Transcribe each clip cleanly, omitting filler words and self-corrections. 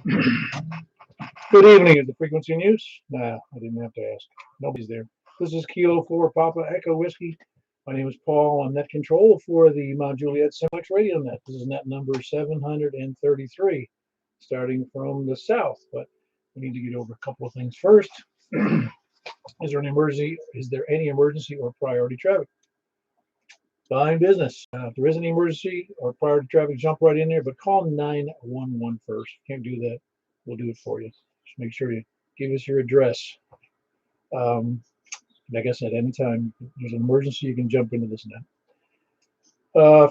Good evening. Is the frequency in use? Nah, I didn't have to ask. Nobody's there. This is Kilo 4 Papa Echo Whiskey. My name is Paul. I'm net control for the Mount Juliet Simplex Radio Net. This is net number 733, starting from the south. But we need to get over a couple of things first. Is there an emergency? Is there any emergency or priority traffic? Fine business. If there is an emergency or priority traffic, jump right in there, but call 911 first. Can't do that. We'll do it for you. Just make sure you give us your address. Like I said, anytime there's an emergency, you can jump into this net.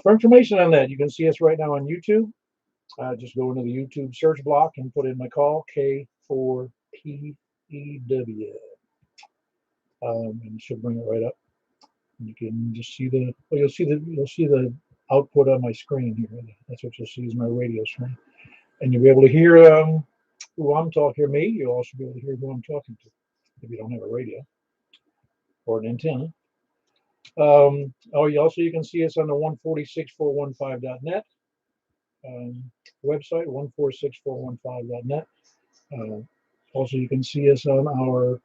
For information on that, you can see us right now on YouTube. Just go into the YouTube search block and put in my call, K4PEW. And it should bring it right up. You can just see you'll see the output on my screen here. That's what you'll see is my radio screen, and you'll be able to hear who I'm talking. Hear me. You'll also be able to hear who I'm talking to if you don't have a radio or an antenna. You can see us on the 146415.net website, 146415.net. Also, you can see us on our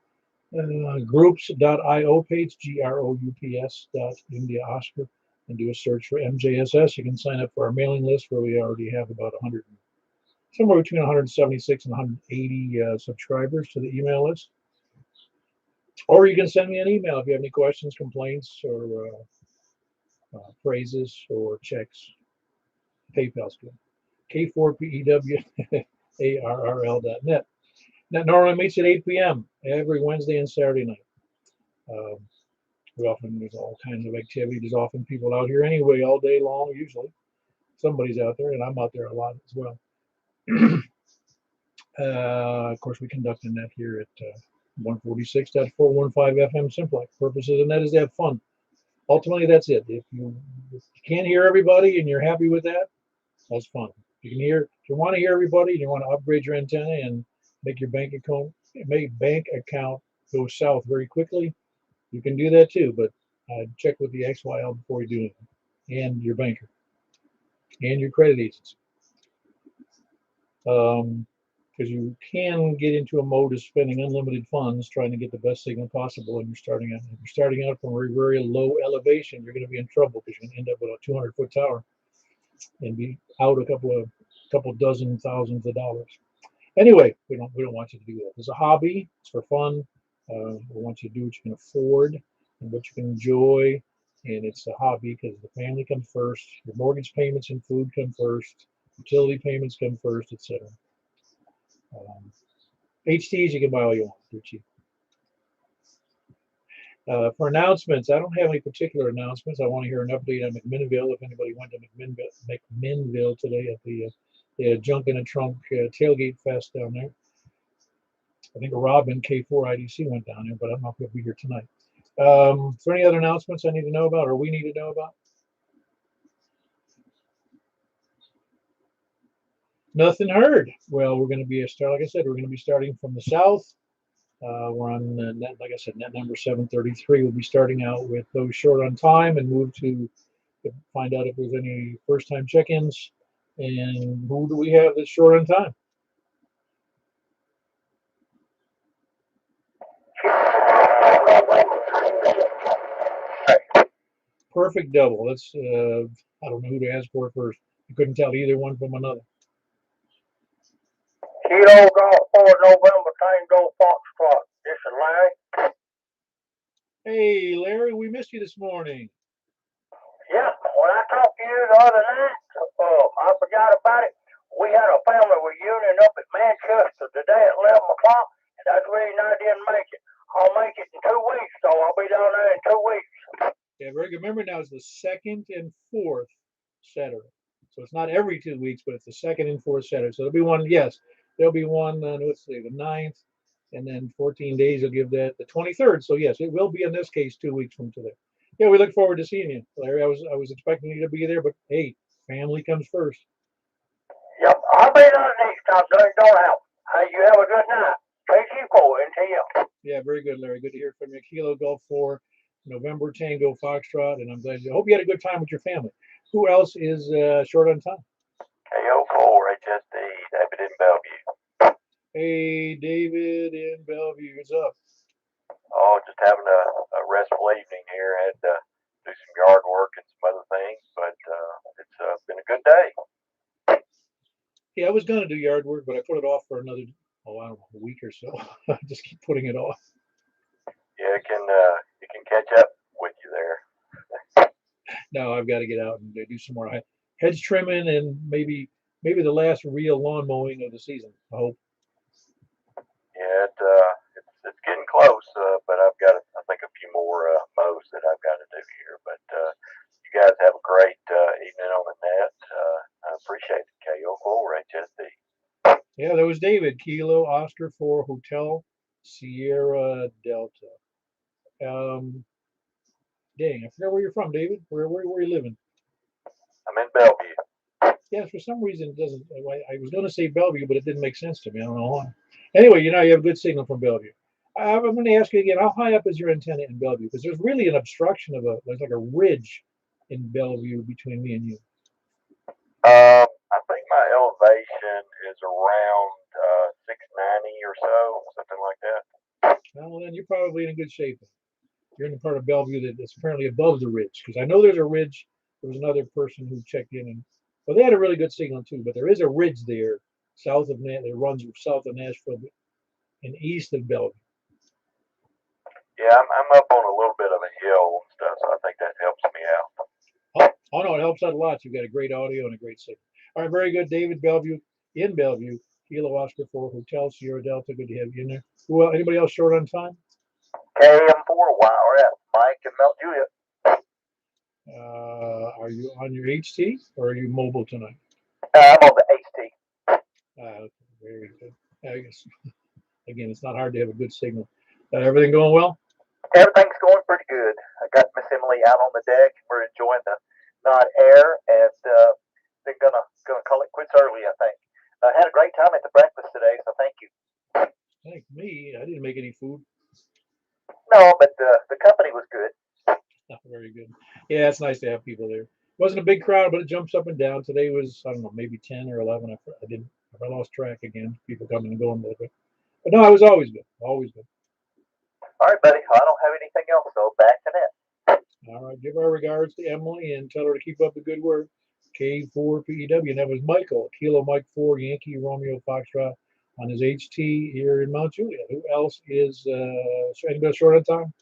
groups.io page, groups.india Oscar, and do a search for MJSS. You can sign up for our mailing list where we already have about 100, somewhere between 176 and 180 subscribers to the email list. Or you can send me an email if you have any questions, complaints, or praises or checks. PayPal's good. K4PEWARRL.net. That normally meets at 8 p.m. every Wednesday and Saturday night. There's all kinds of activity. There's often people out here anyway all day long, usually. Somebody's out there, and I'm out there a lot as well. Of course, we conduct a net here at 146.415 FM Simplex. Purpose of the net is to have fun. Ultimately, that's it. If you can't hear everybody and you're happy with that, that's fun. If you want to hear everybody and you want to upgrade your antenna and make your bank account go south very quickly, you can do that too. But check with the XYL before you do it, and your banker, and your credit agency. Because you can get into a mode of spending unlimited funds trying to get the best signal possible, and you're starting out. If you're starting out from a very, very low elevation, you're going to be in trouble because you're going to end up with a 200-foot tower and be out a couple dozen thousands of dollars. Anyway, we don't want you to do that. It's a hobby. It's for fun. We want you to do what you can afford and what you can enjoy, and it's a hobby because the family comes first. Your mortgage payments and food come first. Utility payments come first, etc. HTs you can buy all you want. They're cheap. For announcements, I don't have any particular announcements. I want to hear an update on McMinnville. If anybody went to McMinnville today at the Junk in a Trunk tailgate fest down there. I think Robin K4 IDC went down there, but I don't know if he'll be here tonight. Is there any other announcements I need to know about or we need to know about? Nothing heard. Well, we're going to be like I said, we're going to be starting from the south. We're on net, like I said, net number 733. We'll be starting out with those short on time and move to find out if there's any first-time check-ins and who do we have that's short on time. Perfect double. Let's I don't know who to ask for first. I couldn't tell either one from another. Kilo Golf 4 November Tango Foxtrot. This is Larry. Hey, Larry, we missed you this morning. Yeah, when I talked to you the other night, I forgot about it. We had a family reunion up at Manchester today at 11 o'clock, and that's the reason I didn't make it. I'll make it in 2 weeks, so I'll be down there in 2 weeks. Yeah, very good. Remember now it's the second and fourth Saturday. So it's not every 2 weeks, but it's the second and fourth Saturday. So there'll be one, yes, there'll be one, let's see, the 9th, and then 14 days will give that the 23rd. So yes, it will be in this case 2 weeks from today. Yeah, we look forward to seeing you, Larry. I was expecting you to be there, but hey, family comes first. Yep, I'll be there next time. Don't help. Hey, you have a good night. KG4 NTL. Yeah, very good, Larry. Good to hear from you. Kilo Golf 4, November Tango Foxtrot, and I'm glad I hope you had a good time with your family. Who else is short on time? KO4 HSD, David in Bellevue. Hey, David in Bellevue, what's up? Oh, just having a restful evening here. Had to do some yard work and some other things, but it's been a good day. Yeah, I was gonna do yard work, but I put it off for another, oh, I don't know, a week or so. I just keep putting it off. Yeah, it can catch up with you there. Now I've got to get out and do some more hedge trimming and maybe the last real lawn mowing of the season. I hope. Yeah, it's getting close, but I've got I think a few more mows that I've got to do here. But you guys have a great evening on the net. I appreciate it, KO4 HSD. Yeah, that was David. Kilo Oscar for Hotel Sierra Delta. Um, Dang, I forgot where you're from, David. Where you living? I'm in Bellevue. Yeah, for some reason it doesn't. I was going to say Bellevue, but it didn't make sense to me. I don't know why. Anyway, you have good signal from Bellevue. I'm going to ask you again. How high up is your antenna in Bellevue? Because there's really an obstruction there's like a ridge in Bellevue between me and you. I think my elevation is around 690 or so, something like that. Well, then you're probably in good shape. You're in the part of Bellevue that's apparently above the ridge. Because I know there's a ridge. There was another person who checked in, and well, they had a really good signal too. But there is a ridge there south of that runs south of Nashville and east of Bellevue. Yeah, I'm up on a little bit of a hill and stuff, so I think that helps me out. Oh no, it helps out a lot. You've got a great audio and a great signal. All right, very good, David Bellevue in Bellevue, Kilo Oscar for Hotel Sierra Delta. Good to have you in there. Well, anybody else short on time? KM4YRF, Mike and Mount Juliet. Are you on your HT or are you mobile tonight? I'm on the HT. Okay, very good. I guess again, it's not hard to have a good signal. Everything going well? Everything's going pretty good. I got Miss Emily out on the deck. We're enjoying the not air, and they're gonna call it quits early. I think. I had a great time at the breakfast today, so thank you. Like me, I didn't make any food. No, but the company was good. Not very good. Yeah, it's nice to have people there. Wasn't a big crowd, but it jumps up and down. Today was, I don't know, maybe 10 or 11. I didn't, I lost track again. People coming and going a little bit. But no, it was always good. Always good. All right, buddy. I don't have anything else, so back to net. All right. Give our regards to Emily and tell her to keep up the good work. K4PEW. And that was Michael, Kilo Mike 4, Yankee Romeo Foxtrot on his HT here in Mount Juliet. Who else is anybody short on time?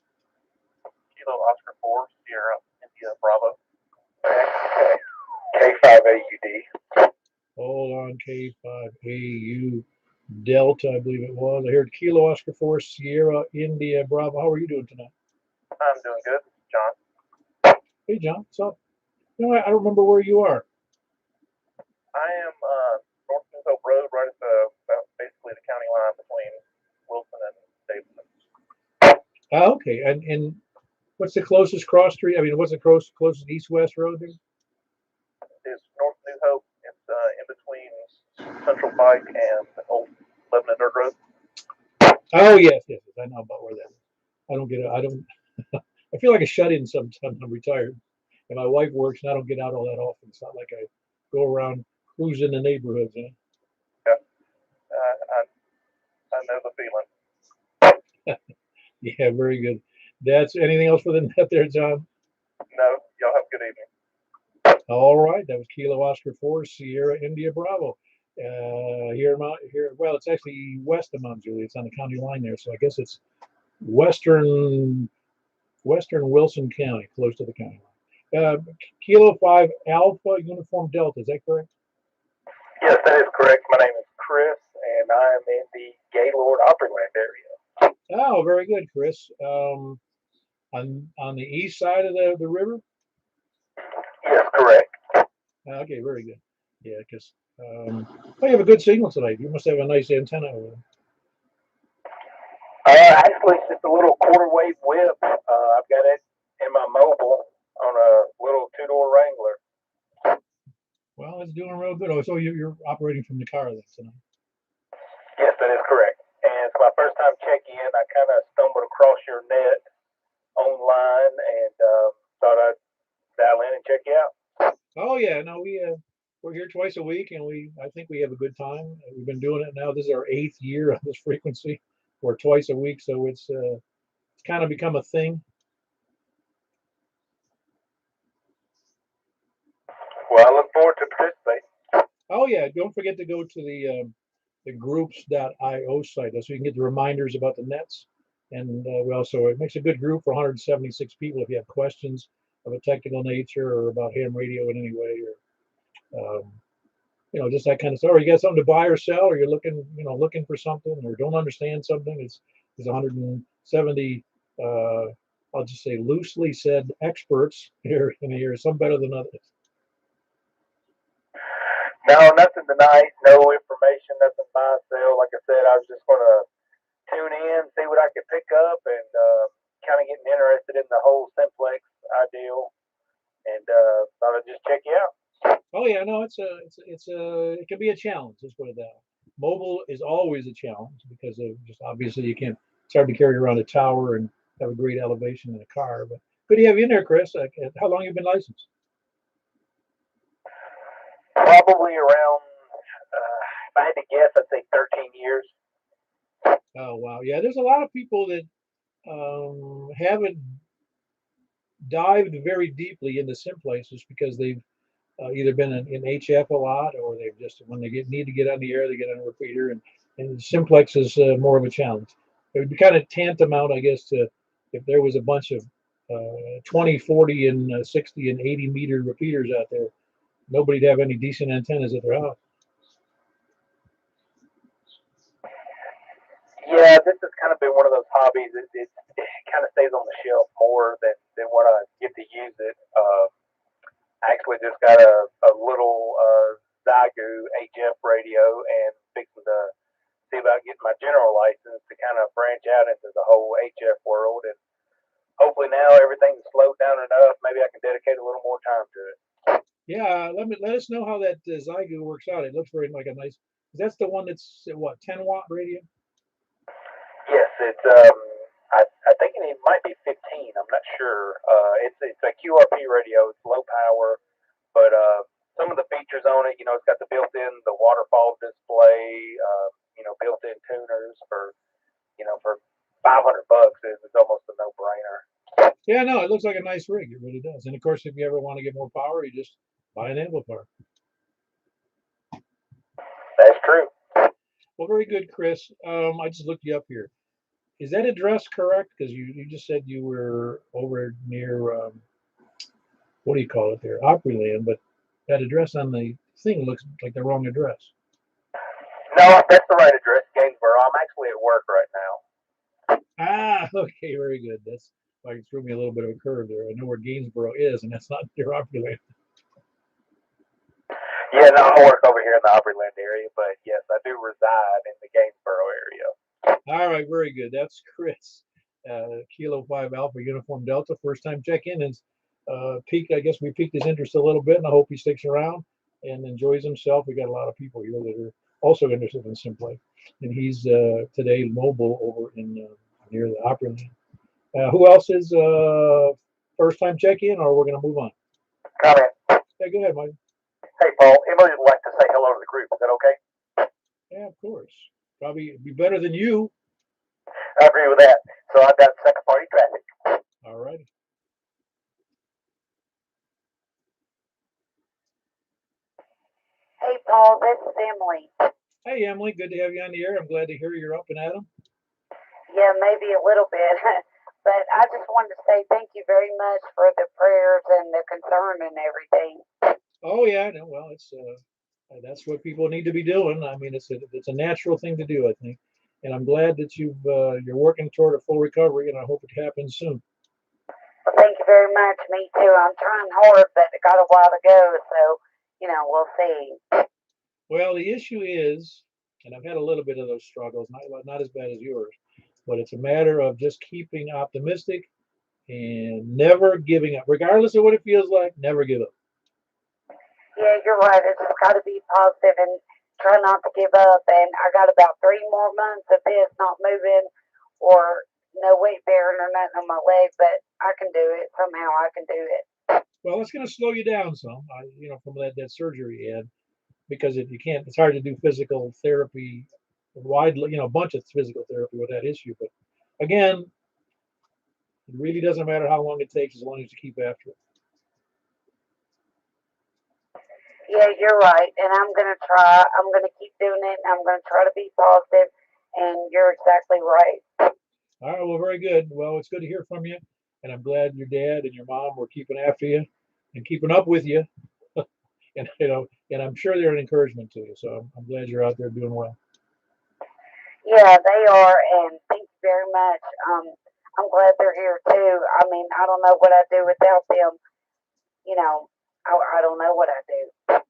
Kilo Oscar 4, Sierra India Bravo. K5AUD. Hold on, K5AU Delta, I believe it was. I heard Kilo Oscar 4, Sierra India Bravo. How are you doing tonight? I'm doing good, John. Hey, John, what's up? I don't remember where you are. I am North New Hope Road, right at basically the county line between Wilson and Davidson. Okay. And what's the closest cross street? I mean, what's the closest east-west road there? It's North New Hope. It's in between Central Pike and Old Lebanon Dirt Road. Oh, yes. I know about where that is. I don't get it. I don't. I feel like a shut-in sometimes. I'm retired, and my wife works, and I don't get out all that often. It's not like I go around cruising the neighborhoods. Yeah, I know the feeling. Yeah, very good. That's anything else for the net there, John? No, y'all have a good evening. All right, that was Kilo Oscar 4, Sierra India Bravo. Well, it's actually west of Mount Juliet. It's on the county line there, so I guess it's western Wilson County, close to the county line. Kilo 5 Alpha Uniform Delta, is that correct? Yes, that is correct. My name is Chris, and I am in the Gaylord Opryland area. Oh, very good, Chris. On the east side of the river? Yes, correct. Okay, very good. Yeah, because you have a good signal tonight. You must have a nice antenna over there. Actually, it's just a little quarter wave whip. I've got it in my mobile on a little two-door Wrangler. Well, it's doing real good. Oh, so you're operating from the car then tonight. Yes, that is correct. And it's my first time checking in. I kind of stumbled across your net online and thought I'd dial in and check you out. Oh yeah, no, we're here twice a week, and I think we have a good time. We've been doing it now. This is our 8th year on this frequency. We're twice a week, so it's kind of become a thing. Well, I look forward to participating. Oh yeah, don't forget to go to the groups.io site so you can get the reminders about the nets. And we also, it makes a good group for 176 people if you have questions of a technical nature or about ham radio in any way, or just that kind of stuff. Or you got something to buy or sell, or you're looking for something, or don't understand something. There's 170, I'll just say loosely said, experts here, and here some better than others. No, nothing tonight. No information, nothing buy, sell. Like I said, I was just going to tune in, see what I could pick up, and kind of getting interested in the whole Simplex ideal. And thought I'd just check you out. Oh yeah, no, it can be a challenge. Let's put it that way. Mobile is always a challenge because of just obviously you can't. It's hard to carry around a tower and have a great elevation in a car. But good to have you in there, Chris. How long have you been licensed? Probably around, if I had to guess, I'd say 13 years. Oh wow, yeah. There's a lot of people that haven't dived very deeply into Simplexes because they've either been in HF a lot, or they've just when they need to get on the air, they get on a repeater, and Simplex is more of a challenge. It would be kind of tantamount, I guess, to if there was a bunch of 20, 40, and 60 and 80 meter repeaters out there. Nobody'd have any decent antennas at their house. Yeah, this has kind of been one of those hobbies. It kind of stays on the shelf more than what I get to use it. I actually just got a little Zygu HF radio and fixing to see about getting my general license to kind of branch out into the whole HF world. And hopefully now everything's slowed down enough. Maybe I can dedicate a little more time to it. Yeah, let us know how that Zygu works out. It looks very like a nice. That's the one that's what 10-watt radio. Yes, it's I think it might be 15. I'm not sure. It's a QRP radio. It's low power, but some of the features on it, it's got the built-in the waterfall display. Built-in tuners for $500 is almost a no-brainer. Yeah, no, it looks like a nice rig. It really does. And of course, if you ever want to get more power, you just buy an amplifier. That's true. Well, very good, Chris. I just looked you up here. Is that address correct? Because you just said you were over near what do you call it there, Opryland, but that address on the thing looks like the wrong address. No, that's the right address, Gainesboro. I'm actually at work right now. Ah, okay, very good. That's like threw me a little bit of a curve there. I know where Gainesboro is, and that's not near Opryland. Yeah, no, I work over here in the Opryland area, but yes, I do reside in the Gainesboro area. All right, very good. That's Chris. Kilo 5 Alpha Uniform Delta. First time check-in is peaked. I guess we piqued his interest a little bit, and I hope he sticks around and enjoys himself. We got a lot of people here that are also interested in Simplex, and he's today mobile over in near the Opryland. Who else is first time check-in, or we're going to move on? Comment. Yeah, go ahead, Mike. Hey, Paul. Emily would like to say hello to the group. Is that okay? Yeah, of course. Probably be better than you. I agree with that. So I've got second party traffic. All righty. Hey, Paul, this is Emily. Hey, Emily. Good to have you on the air. I'm glad to hear you're up and at 'em. Yeah, maybe a little bit. But I just wanted to say thank you very much for the prayers and the concern and everything. Oh yeah, no, well, it's that's what people need to be doing. I mean, it's a natural thing to do, I think, and I'm glad that you're working toward a full recovery, and I hope it happens soon. Well, thank you very much. Me too. I'm trying hard, but it got a while to go, so we'll see. Well, the issue is, and I've had a little bit of those struggles, not as bad as yours, but it's a matter of just keeping optimistic and never giving up, regardless of what it feels like. Never give up. Yeah, you're right. I just got to be positive and try not to give up. And I got about 3 more months of this not moving or no weight bearing or nothing on my leg, but I can do it. Somehow I can do it. Well, it's going to slow you down some, from that surgery you had, because if you can't, it's hard to do physical therapy widely, a bunch of physical therapy with that issue. But again, it really doesn't matter how long it takes as long as you keep after it. Yeah, you're right. And I'm going to try. I'm going to keep doing it. And I'm going to try to be positive. And you're exactly right. All right, well, very good. Well, it's good to hear from you, and I'm glad your dad and your mom were keeping after you and keeping up with you, and I'm sure they're an encouragement to you. So I'm glad you're out there doing well. Yeah, they are. And thank you very much. I'm glad they're here too. I mean, I don't know what I'd do without them. You know, I don't know what I'd do.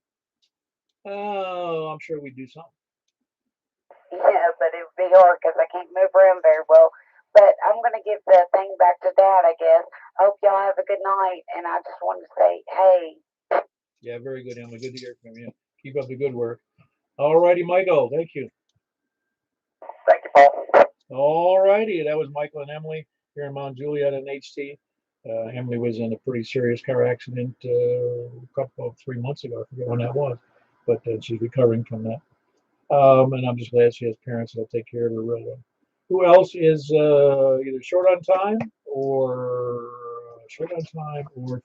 Oh, I'm sure we do something. Yeah, but it would be hard because I can't move around very well. But I'm going to give the thing back to Dad, I guess. Hope y'all have a good night. And I just wanted to say, hey. Yeah, very good, Emily. Good to hear from you. Keep up the good work. All righty, Michael. Thank you. Thank you, Paul. All righty. That was Michael and Emily here in Mount Juliet and HT. Emily was in a pretty serious car accident a couple of 3 months ago. I forget when that was, but she's recovering from that. And I'm just glad she has parents that'll take care of her real well. Who else is either short on time or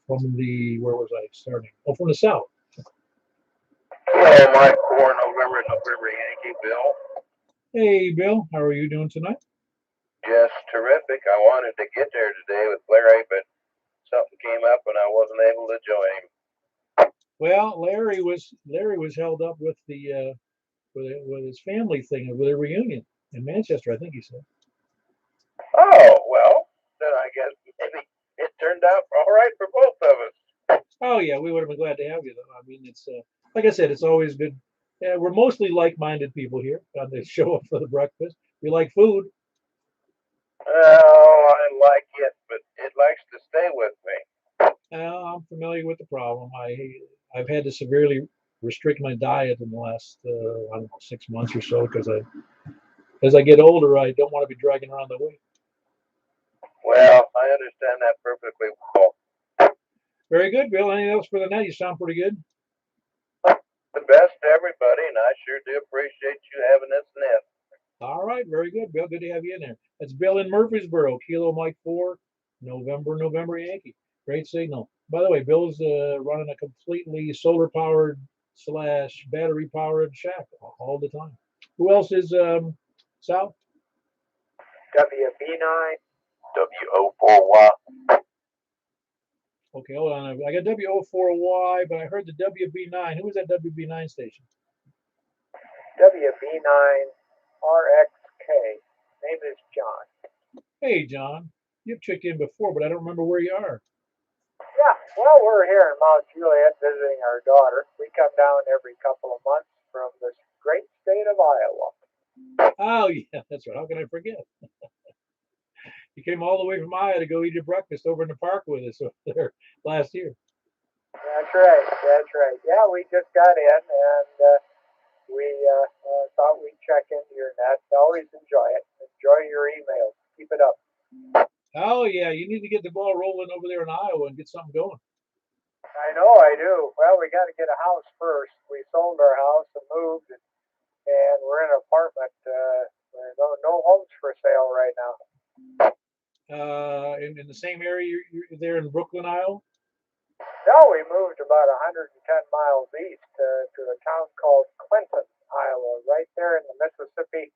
from the, where was I starting? Oh, from the south. Hello, Mike 4 November Yankee Bill. Hey, Bill, how are you doing tonight? Just terrific. I wanted to get there today with Larry, but something came up and I wasn't able to join him. Well, Larry was held up with the with his family thing, with a reunion in Manchester, I think he said. Oh, well, then I guess maybe it turned out all right for both of us. Oh yeah, we would have been glad to have you though. I mean, it's like I said, it's always good. Yeah, we're mostly like-minded people here. They show up for the breakfast. We like food. Oh, I like it, but it likes to stay with me. I'm familiar with the problem. I've had to severely restrict my diet in the last I don't know 6 months or so because as I get older, I don't want to be dragging around the weight. Well, I understand that perfectly well. Very good, Bill. Anything else for the night? You sound pretty good. The best to everybody, and I sure do appreciate you having this net. All right, very good, Bill. Good to have you in there. That's Bill in Murfreesboro, Kilo Mike 4, November Yankee. Great signal. By the way, Bill's running a completely solar powered / battery powered shack all the time. Who else is south? WB9. WO4Y. Okay, hold on. I got WO4Y, but I heard the WB9. Who was that WB9 station? WB9 RXK. Name is John. Hey, John. You've checked in before, but I don't remember where you are. Yeah, well, we're here in Mount Juliet visiting our daughter. We come down every couple of months from this great state of Iowa. Oh, yeah, that's right. How can I forget? You came all the way from Iowa to go eat your breakfast over in the park with us over there last year. That's right. That's right. Yeah, we just got in and we thought we'd check into your net. Always enjoy it. Enjoy your emails. Keep it up. Oh, yeah, you need to get the ball rolling over there in Iowa and get something going. I know I do. Well, we got to get a house first. We sold our house and moved, and we're in an apartment. No homes for sale right now. In the same area you're there in Brooklyn, Iowa? No, we moved about 110 miles east to a town called Clinton, Iowa, right there in the Mississippi,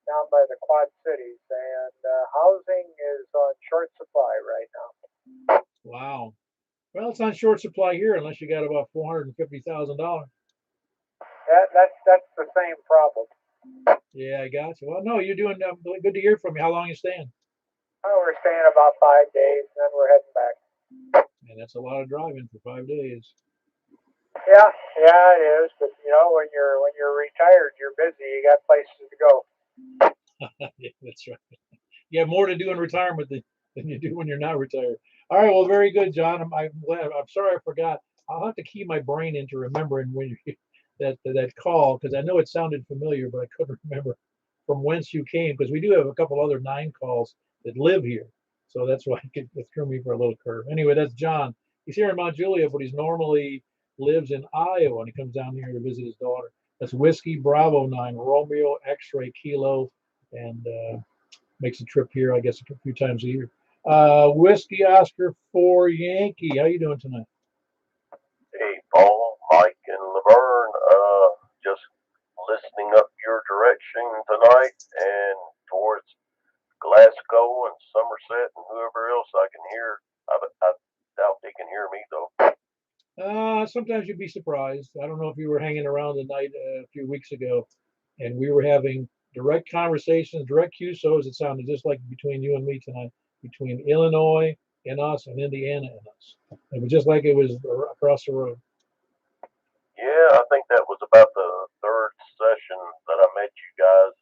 down by the Quad Cities. And housing is on short supply right now. Wow. Well, it's on short supply here unless you got about $450,000. That's the same problem. Yeah, I got you. Well, no, you're doing good to hear from you. How long you staying? Oh, we're staying about 5 days, and then we're heading back. And that's a lot of driving for 5 days. Yeah, it is. But when you're retired, you're busy. You got places to go. Yeah, that's right. You have more to do in retirement than you do when you're not retired. All right, well, very good, John. I'm glad. I'm sorry I forgot. I'll have to key my brain into remembering when you that call because I know it sounded familiar, but I couldn't remember from whence you came because we do have a couple other 9 calls that live here, so that's why it threw me for a little curve. Anyway, that's John He's here in Mount Juliet, but he's normally lives in Iowa, and he comes down here to visit his daughter. That's Whiskey Bravo 9 Romeo X-ray Kilo, and makes a trip here, I guess, a few times a year. Whiskey Oscar 4 Yankee. How you doing tonight? Hey, Paul, Mike, and Laverne, just listening up your direction tonight and towards Glasgow and Somerset and whoever else I can hear. I doubt they can hear me, though. Sometimes you'd be surprised. I don't know if you were hanging around the night a few weeks ago, and we were having direct conversations, direct QSOs. It sounded just like between you and me tonight, between Illinois and us and Indiana and us. It was just like it was across the road. Yeah, I think that was about the third session that I met you guys.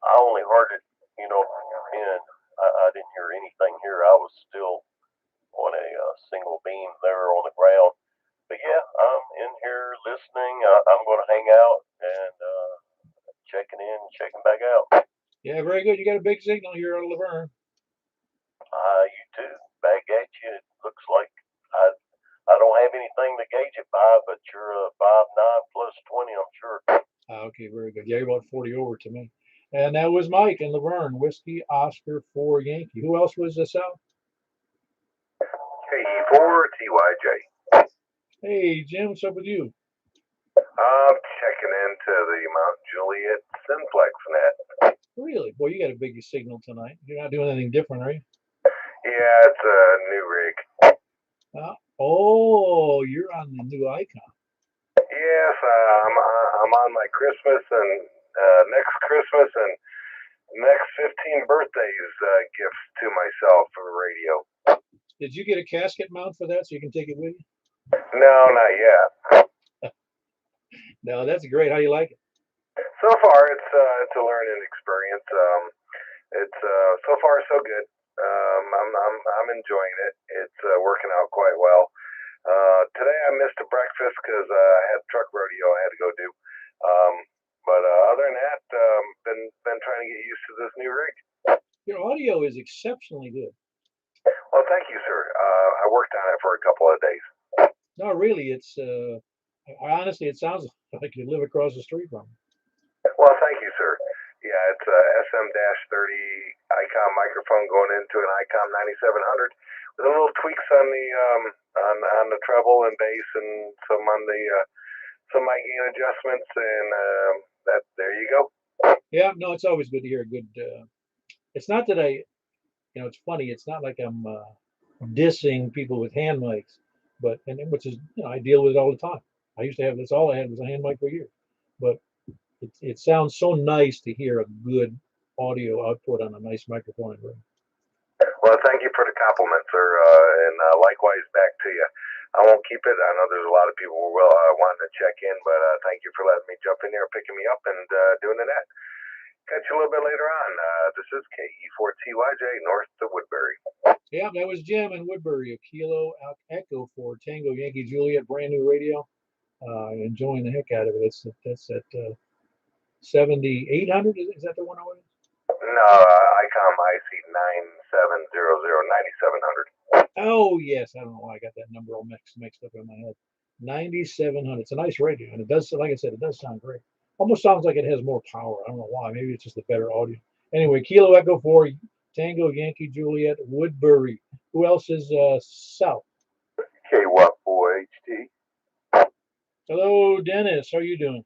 I only heard it, from your end. I didn't hear anything here. I was still on a single beam there on the ground. But yeah, I'm in here listening. I'm going to hang out and checking in, checking back out. Yeah, very good. You got a big signal here out of Laverne. You too. Back at you. It looks like I don't have anything to gauge it by, but you're a 5'9" plus 20, I'm sure. Okay, very good. Yeah, you're about 40 over to me. And that was Mike and Laverne, Whiskey Oscar 4 Yankee. Who else was this out? KE4 TYJ. Hey, Jim, what's up with you? I'm checking into the Mount Juliet Simplex net. Really? Boy, you got a big signal tonight. You're not doing anything different, are you? Yeah, it's a new rig. Oh, you're on the new icon. Yes, I'm on my Christmas and next Christmas and next 15 birthdays gifts to myself for radio. Did you get a casket mount for that so you can take it with you? No, not yet. No, that's great. How do you like it? So far, it's a learning experience. It's so far so good. I'm enjoying it. It's working out quite well. Today I missed a breakfast because I had truck rodeo I had to go do. But other than that, been trying to get used to this new rig. Your audio is exceptionally good. Well, thank you, sir. I worked on it for a couple of days. No, really, it's honestly, it sounds like you live across the street from me. Well, thank you, sir. Yeah, it's a SM-30 Icom microphone going into an Icom 9700 with a little tweaks on the on the treble and bass and some on the some mic gain adjustments, and that there you go. Yeah, no, it's always good to hear a good. It's not that it's funny. It's not like I'm dissing people with hand mics, but which is I deal with it all the time. I used to have this. All I had was a hand mic for years, but it sounds so nice to hear a good audio output on a nice microphone. Well, thank you for the compliment, sir, and likewise back to you. I won't keep it. I know there's a lot of people who will wanting to check in, but thank you for letting me jump in there, picking me up, and doing the net. Catch you a little bit later on. This is KE4TYJ north of Woodbury. Yeah, that was Jim in Woodbury, a Kilo Echo for Tango Yankee Juliet, brand new radio. Enjoying the heck out of it. That's at 7800. Is that the one I was? No, ICOM IC 9700 9700. Oh yes, I don't know why I got that number all mixed up in my head. 9700. It's a nice radio, and it does, like I said, it does sound great. Almost sounds like it has more power. I don't know why. Maybe it's just a better audio. Anyway, Kilo Echo 4 Tango Yankee Juliet Woodbury. Who else is south? KY4HT. Hello, Dennis. How are you doing?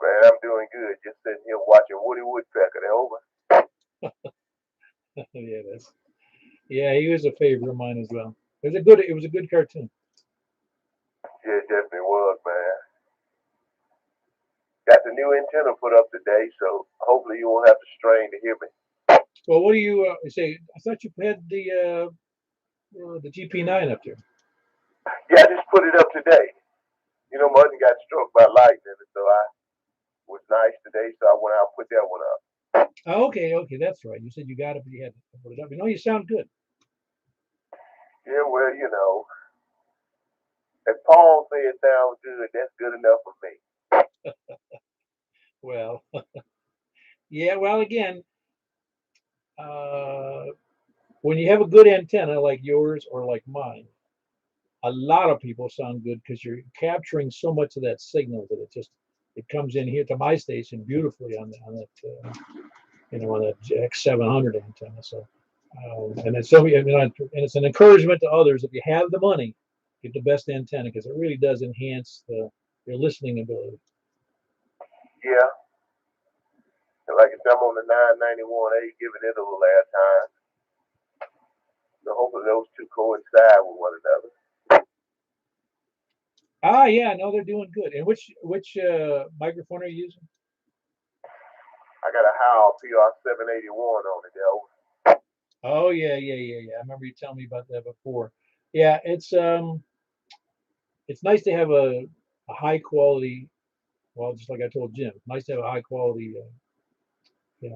Man, I'm doing good. Just sitting here watching Woody Woodpecker. They over. Yeah, he was a favorite of mine as well. It was a good cartoon. Yeah, it definitely was, man. Got the new antenna put up today, so hopefully you won't have to strain to hear me. Well, what do you say? I thought you had the GP9 up there. Yeah, I just put it up today. Mother got struck by lightning, so I was nice today, so I went out and put that one up. Oh, okay, that's right. You said you got it, but you had to put it up. You sound good. Yeah, well, if Paul said it sounds good, that's good enough for me. Well, yeah. Well, again, when you have a good antenna like yours or like mine, a lot of people sound good because you're capturing so much of that signal that it comes in here to my station beautifully on that on that X700 antenna. So and it's so and it's an encouragement to others, if you have the money, get the best antenna, because it really does enhance your listening ability. Yeah. And like I said, I'm on the 991A, giving it a little airtime. So hopefully those two coincide with one another. Ah, yeah, no, they're doing good. And which microphone are you using? I got a Howell PR781 on it, though. Oh yeah. I remember you telling me about that before. Yeah, it's nice to have a high quality. Well, just like I told Jim, it's nice to have a high quality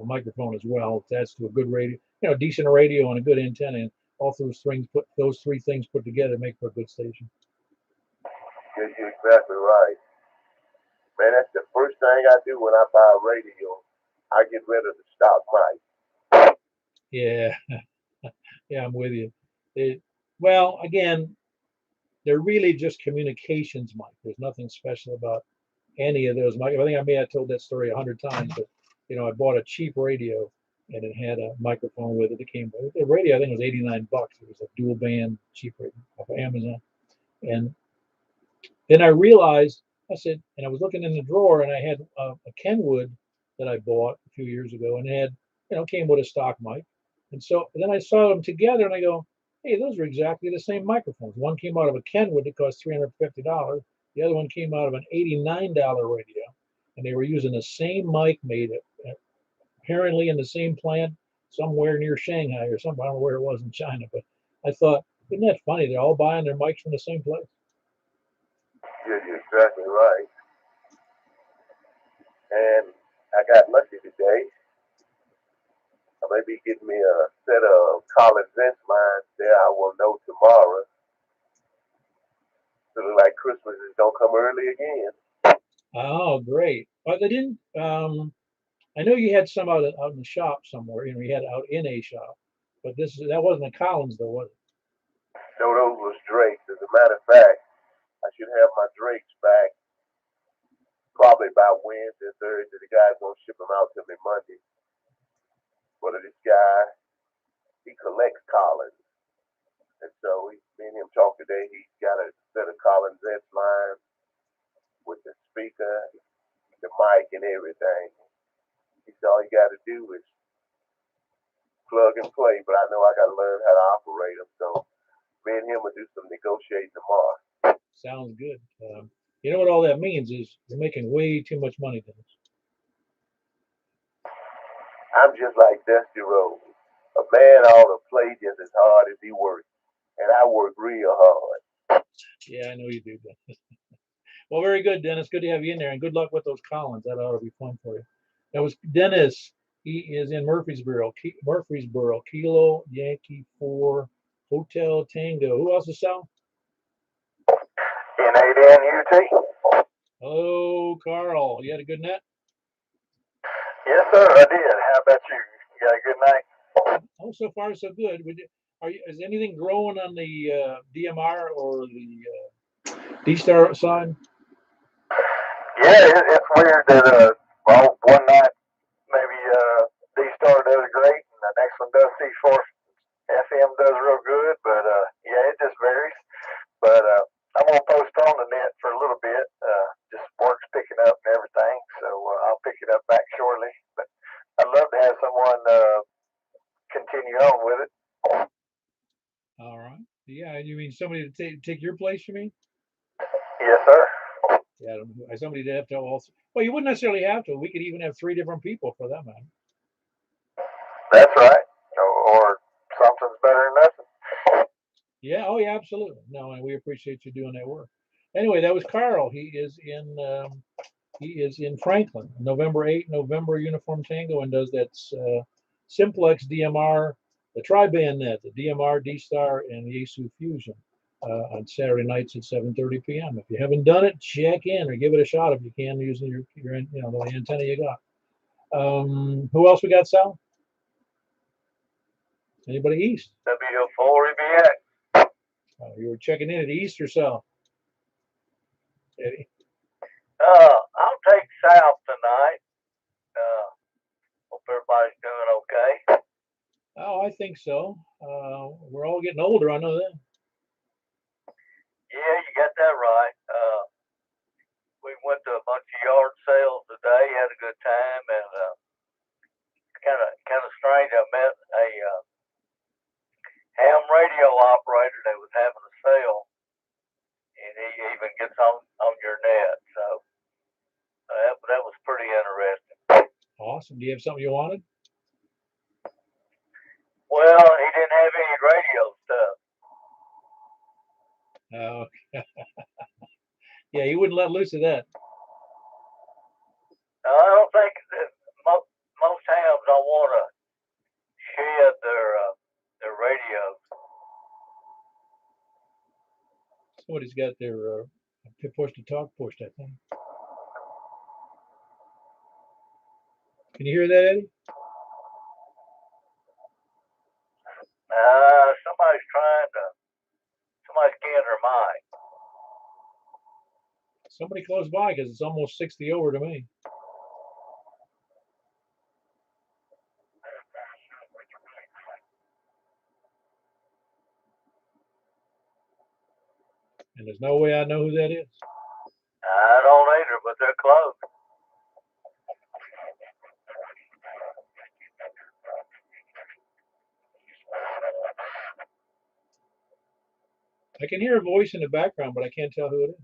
microphone as well. That's to a good radio, decent radio and a good antenna, and all those three things put together make for a good station. You're exactly right. Man, that's the first thing I do when I buy a radio. I get rid of the stock mic. Yeah, yeah, I'm with you. Well, again, they're really just communications mic. There's nothing special about any of those mic. I think I may have told that story 100 times, but I bought a cheap radio and it had a microphone with it. It came with the radio. I think it was $89. It was a dual band cheap radio off of Amazon. And then I realized, I said, and I was looking in the drawer, and I had a Kenwood that I bought a few years ago, and it had, came with a stock mic. And so then I saw them together, and I go, hey, those are exactly the same microphones. One came out of a Kenwood that cost $350. The other one came out of an $89 radio, and they were using the same mic made apparently in the same plant somewhere near Shanghai or somewhere. I don't know where it was in China, but I thought, isn't that funny? They're all buying their mics from the same place. You're exactly right. And I got lucky today. I may be getting me a set of Collins lines there. I will know tomorrow. So it look like Christmas is gonna come early again. Oh, great! But they didn't. I know you had some out in the shop somewhere. You had out in a shop, but that wasn't a Collins, though, was it? No, those was Drakes. As a matter of fact, I should have my Drakes back probably by Wednesday, Thursday. The guy's gonna ship them out to me Monday. But this guy, he collects Collins, and so me and him talked today. He's got a set of Collins S lines with the speaker, the mic, and everything. He said all you got to do is plug and play. But I know I got to learn how to operate them. So me and him will do some negotiating tomorrow. Sounds good. You know what all that means is you're making way too much money, Dennis. I'm just like Dusty Rhodes. A man ought to play just as hard as he works. And I work real hard. Yeah, I know you do, Dennis. Well, very good, Dennis. Good to have you in there, and good luck with those Collins. That ought to be fun for you. That was Dennis. He is in Murfreesboro. Kilo Yankee 4 Hotel Tango. Who else is selling? N8NUT. Oh, Carl. You had a good net? Yes, sir, I did. How about you? You got a good night? Oh, so far so good. Is anything growing on the DMR or the D-Star side? Yeah, it's weird that one night maybe D-Star does great, and the next one does C4 FM does real good, but yeah, it just varies. But I'm gonna postpone the net for a little bit. Just work's picking up and everything, so I'll pick it up back shortly. But I'd love to have someone continue on with it. All right. Yeah, you mean somebody to take your place? You mean? Yes, sir. Yeah, somebody to have to also. Well, you wouldn't necessarily have to. We could even have 3 different people for that matter. That's right. Or something's better than nothing. Yeah. Oh, yeah. Absolutely. No, and we appreciate you doing that work. Anyway, that was Carl. He is in Franklin, November 8, November Uniform Tango, and does that Simplex DMR, the tri-band net, the DMR, D-Star, and the Yaesu Fusion on Saturday nights at 7:30 p.m. If you haven't done it, check in or give it a shot if you can using your the antenna you got. Who else we got, Sal? Anybody east? W4 EBX. You were checking in at East or South, Eddie? I'll take South tonight. Hope everybody's doing okay. Oh, I think so. We're all getting older. I know that. Yeah, you got that right. We went to a bunch of yard sales today, had a good time, and kind of strange. I met a ham radio operator that was having a sale, and he even gets on your net. So that was pretty interesting. Awesome. Do you have something you wanted? Well, he didn't have any radio stuff. Oh, yeah, you wouldn't let loose of that. I don't think that most hams don't want to shed their radios. Somebody's got their push to talk pushed, I think. Can you hear that, Eddie? Somebody's getting their mic. Somebody close by, because it's almost 60 over to me. And there's no way I know who that is. I don't either, but they're close. I can hear a voice in the background, but I can't tell who it is.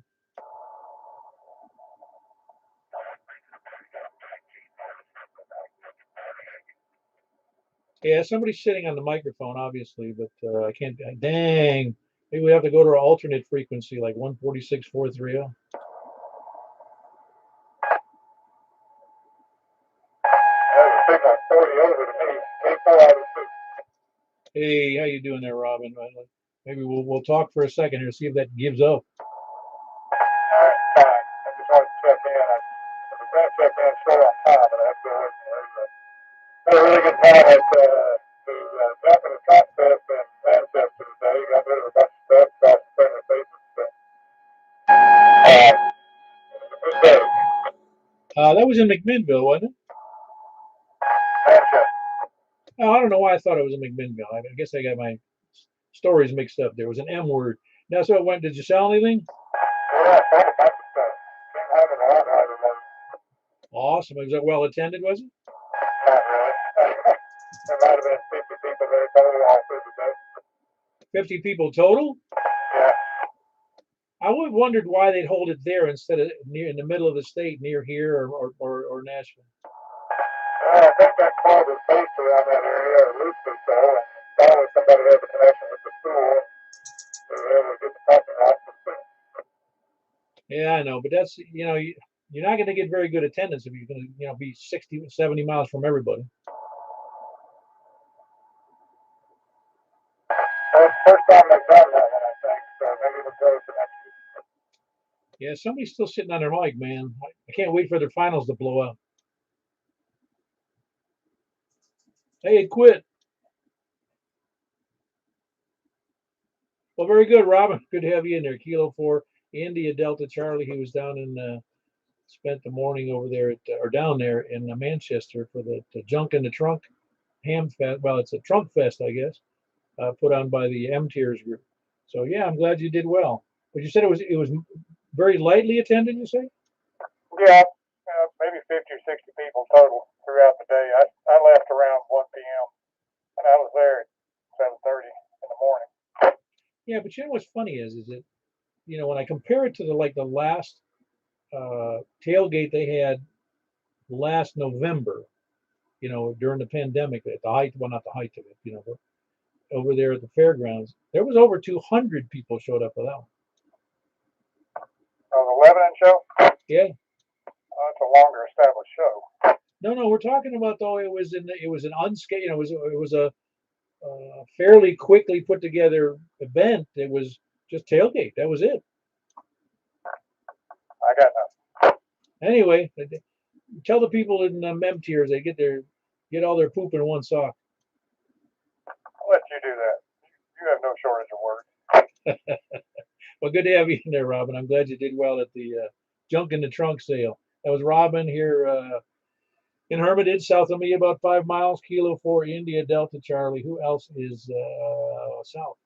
Yeah, somebody's sitting on the microphone, obviously, but I can't. Dang. Maybe we have to go to our alternate frequency, like 146.430. Hey, how you doing there, Robin? Maybe we'll talk for a second here, see if that gives up. I just wanted to check in. I was going to check in short on time, but I have to had a really good time at the Japanese Trot Fest in Manchester today. Got rid of a bunch of stuff, got some friendly faces. It was a good day. That was in McMinnville, wasn't it? Manchester. Oh, I don't know why I thought it was in McMinnville. I guess I got my stories mixed up. There was an M word. Now, so it went. Did you sell anything? Yeah, quite a bunch of stuff. Didn't have it a lot, I remember. Awesome. Was it well attended, was it? Not really. There might have been 50 people there total all through the day. 50 people total? Yeah. I would have wondered why they'd hold it there instead of near in the middle of the state, near here or Nashville. I think that club is based around that area, or loose or so, and probably somebody has a connection with the school, so they're able to get the parking lot. Yeah, I know, but that's, you're not going to get very good attendance if you're going to, be 60, 70 miles from everybody. That's the first time they've done that one, I think, so maybe we'll go to next year. Yeah, somebody's still sitting on their mic, man. I can't wait for their finals to blow up. Hey, it quit. Well, very good, Robin. Good to have you in there. Kilo 4, India Delta Charlie. He was down in, spent the morning over there or down there in Manchester for the Junk in the Trunk Ham Fest. Well, it's a Trunk Fest, I guess, put on by the M Tiers group. So yeah, I'm glad you did well. But you said it was very lightly attended. You say? Yeah, maybe 50 or 60 people total throughout the day. I left around 1 p.m. and I was there at 7:30 in the morning. Yeah, but you know what's funny is that when I compare it to the last tailgate they had last November, during the pandemic at the height, well, not the height of it, but over there at the fairgrounds, there was over 200 people showed up for that one. The Lebanon show? Yeah. It's a longer established show. No, we're talking about though it was an unscathed, it was a fairly quickly put together event. It was just tailgate. That was it. I got nothing. Anyway, tell the people in Mem Tiers they get all their poop in one sock. I'll let you do that. You have no shortage of words. Well, good to have you in there, Robin. I'm glad you did well at the junk in the trunk sale. That was Robin here in Hermitage, south of me, about 5 miles. Kilo 4 India Delta Charlie. Who else is south?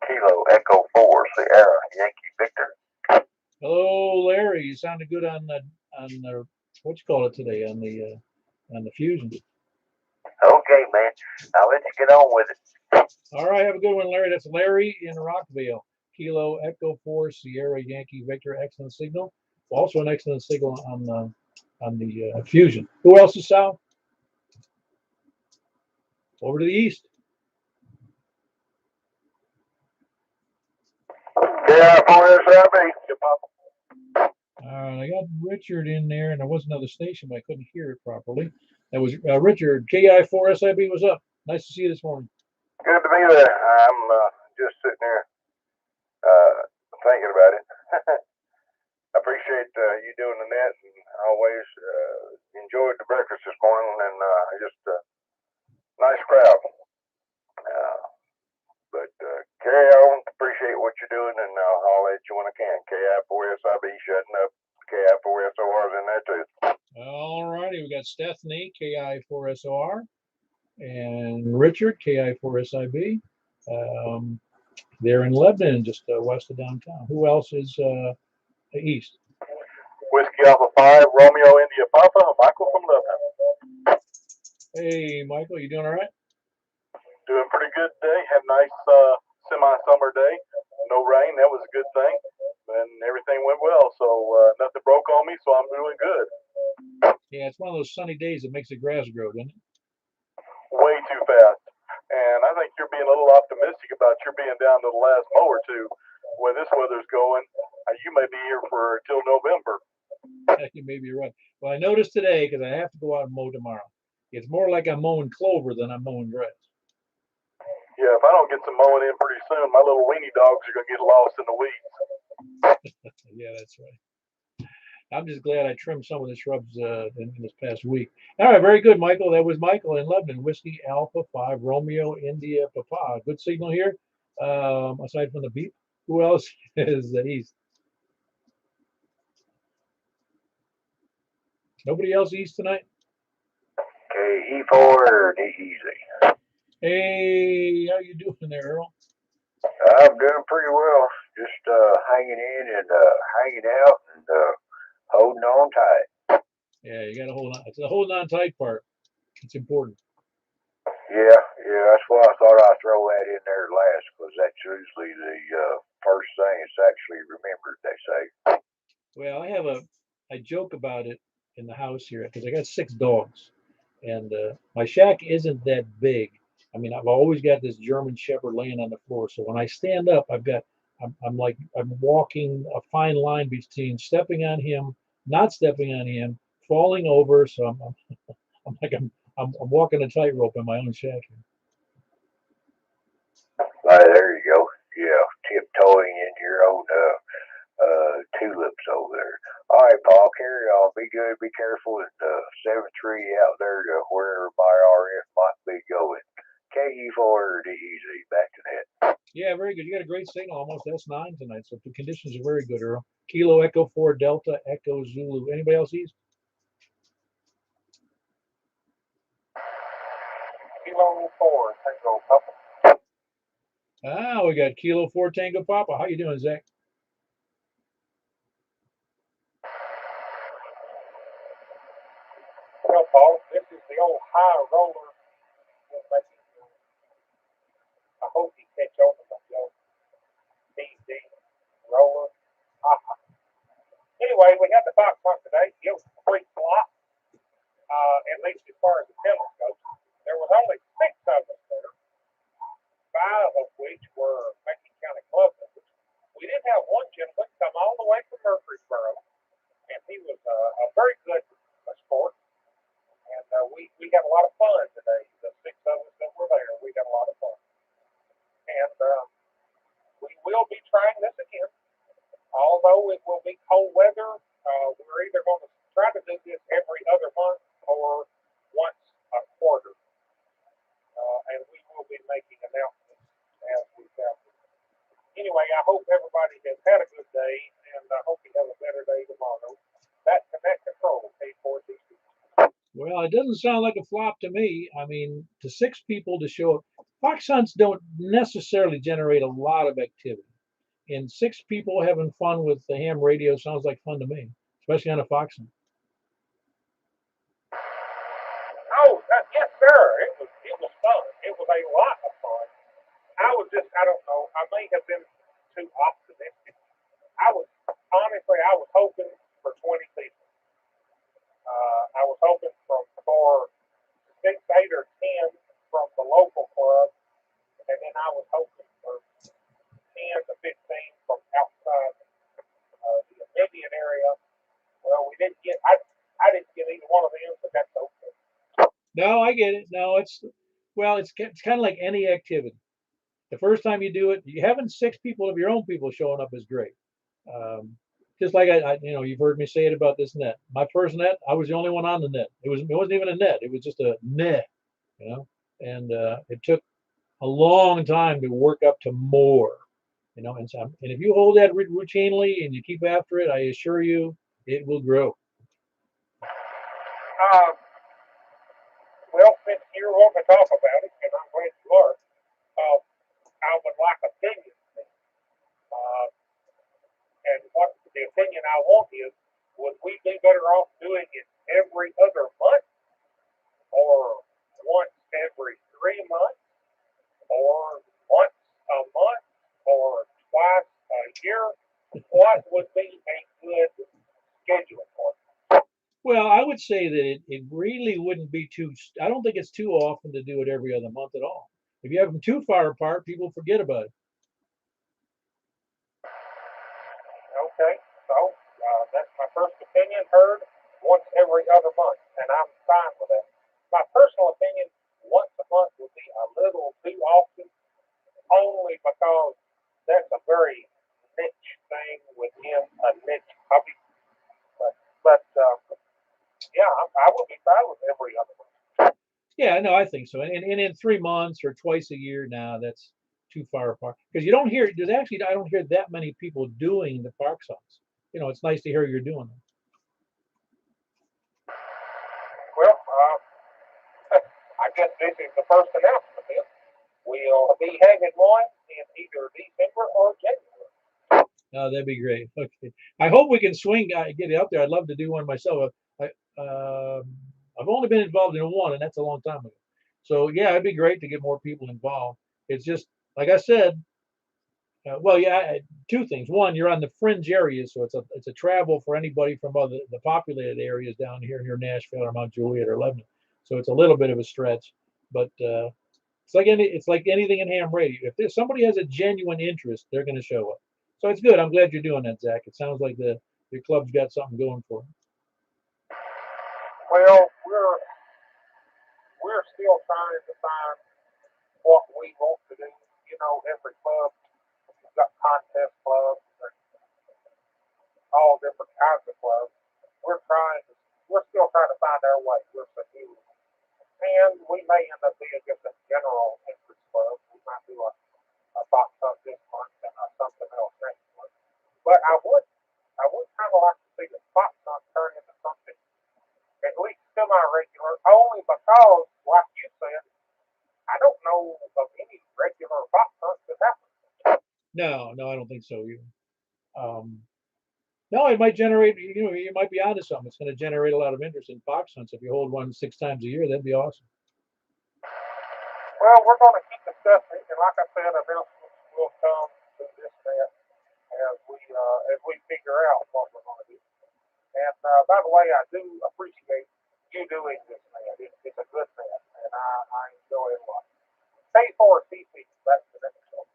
Kilo Echo 4 Sierra Yankee Victor. Hello, Larry. You sounded good on the what you call it today on the Fusion. Okay, man. I'll let you get on with it. All right, have a good one, Larry. That's Larry in Rockville. Kilo Echo 4 Sierra Yankee Victor. Excellent signal. Also an excellent signal on the Fusion. Who else is south? Over to the east. Yeah, boy, that's me. I got Richard in there, and there was another station, but I couldn't hear it properly. That was Richard. KI4SIB was up. Nice to see you this morning. Good to be there. I'm just sitting here thinking about it. I appreciate you doing the net, and I always enjoyed the breakfast this morning, and just nice crowd. But carry on. Appreciate what you're doing, and I'll let you when I can. KI4SIB shutting up. KI4SOR's in there too. All righty, we got Stephanie, KI4SOR, and Richard, KI4SIB. They're in Lebanon, just west of downtown. Who else is east? Whiskey Alpha 5 Romeo India Papa. Michael from Lebanon. Hey, Michael, you doing all right? Doing pretty good today. Had a nice semi-summer day. No rain. That was a good thing. And everything went well. So nothing broke on me. So I'm doing good. Yeah, it's one of those sunny days that makes the grass grow, doesn't it? Way too fast. And I think you're being a little optimistic about your being down to the last mow or two. Where this weather's going, you may be here for till November. Maybe you're right. Well, I noticed today, because I have to go out and mow tomorrow, it's more like I'm mowing clover than I'm mowing grass. Yeah, if I don't get some mowing in pretty soon, my little weenie dogs are going to get lost in the weeds. Yeah, that's right. I'm just glad I trimmed some of the shrubs in this past week. All right, very good, Michael. That was Michael in Lebanon. Whiskey Alpha 5 Romeo India Papa. Good signal here. Aside from the beep, who else is east? Nobody else east tonight? KE4 easy. Hey, how you doing there, Earl? I'm doing pretty well. Just hanging in and hanging out and holding on tight. Yeah, you got to hold on. It's the holding on tight part. It's important. Yeah, that's why I thought I'd throw that in there last, because that's usually the first thing it's actually remembered, they say. Well, I joke about it in the house here because I got 6 dogs, and my shack isn't that big. I mean, I've always got this German Shepherd laying on the floor, so when I stand up, I'm like I'm walking a fine line between stepping on him, not stepping on him, falling over. So I'm walking a tightrope in my own shack. There you go. Yeah, tiptoeing in your own tulips over there. All right, Paul, carry on. Be good, be careful, and 7-3 out there to wherever my RF might be going. KE4 to easy. Back to that. Yeah, very good. You got a great signal, almost S9 tonight. So the conditions are very good, Earl. Kilo Echo 4 Delta Echo Zulu. Anybody else east? Kilo 4 Tango Papa. We got Kilo 4 Tango Papa. How you doing, Zach? Well, Paul, this is the old high roller. I hope he catch on with the old BD roller. Anyway, we had the box hunt today. It was a complete flop, at least as far as the telescope. There was only 6 of us there, 5 of which were Macon County club members. We did have one gentleman come all the way from Murfreesboro, and he was a very good sport. And we had a lot of fun today. The 6 of us that were there, we had a lot of fun. And we will be trying this again. Although it will be cold weather, we're either going to try to do this every other month or once a quarter. And we will be making announcements as we have hope everybody has had a good day, and I hope you have a better day tomorrow. That's Connect Control, K4DC. Well, it doesn't sound like a flop to me. I mean, to 6 people to show up, fox hunts don't necessarily generate a lot of activity. And 6 people having fun with the ham radio sounds like fun to me, especially on a fox hunt. Oh, yes, sir. It was fun. It was a lot of fun. I don't know. I may have been too optimistic. I was hoping for 20 people. I was hoping for 6, 8, or 10 from the local club, and then I was hoping for 10 to 15 from outside the immediate area. Well, we didn't get. I didn't get either one of them, but that's okay. No, I get it. No, it's kind of like any activity. The first time you do it, you having 6 people of your own people showing up is great. Just like you've heard me say it about this net. My first net, I was the only one on the net. It wasn't even a net. It was just a net, and it took a long time to work up to more, And if you hold that routinely and you keep after it, I assure you, it will grow. Well, since you're wanting to talk about it, and I'm glad you are, I would like opinions. And what the opinion I want is, would we be better off doing it every other month, or once every 3 months, or once a month, or twice a year? What would be a good schedule for it? Well, I would say that it really wouldn't be I don't think it's too often to do it every other month at all. If you have them too far apart, people forget about it. Okay, so that's my first opinion heard once every other month, and I'm fine with that. My personal opinion, once a month would be a little too often, only because that's a very niche thing within a niche hobby. But yeah, I would be fine with every other month. Yeah, no, I think so. And in 3 months or twice a year, now that's too far apart. Because I don't hear that many people doing the fox hunts. It's nice to hear you're doing them. Well, I guess this is the first announcement. Then we'll be having one in either December or January. Oh, that'd be great. Okay, I hope we can get it out there. I'd love to do one myself. I've only been involved in one, and that's a long time ago. So yeah, it'd be great to get more people involved. It's just like I said. Two things. One, you're on the fringe areas, so it's a travel for anybody from the populated areas down here near Nashville or Mount Juliet or Lebanon. So it's a little bit of a stretch, but it's like anything in ham radio. If somebody has a genuine interest, they're going to show up. So it's good. I'm glad you're doing that, Zach. It sounds like your club's got something going for it. Well, we're still trying to find what we want to do. Every club got contest clubs and all different kinds of clubs. We're still trying to find our way. We're so new, and we may end up being just a general interest club. We might do a box hunt this month and something else next month. But I would kind of like to see the box hunt turn into something at least semi-regular, only because, like you said, I don't know of any regular box hunts that happen. No, I don't think so either. No, it might generate. You might be onto something. It's going to generate a lot of interest in fox hunts. If you hold one 6 times a year, that'd be awesome. Well, we're going to keep discussing, and like I said, announcements will come to this net as we figure out what we're going to do. And by the way, I do appreciate you doing this net. It's a good net, and I enjoy it a lot. K4CC, that's the next one.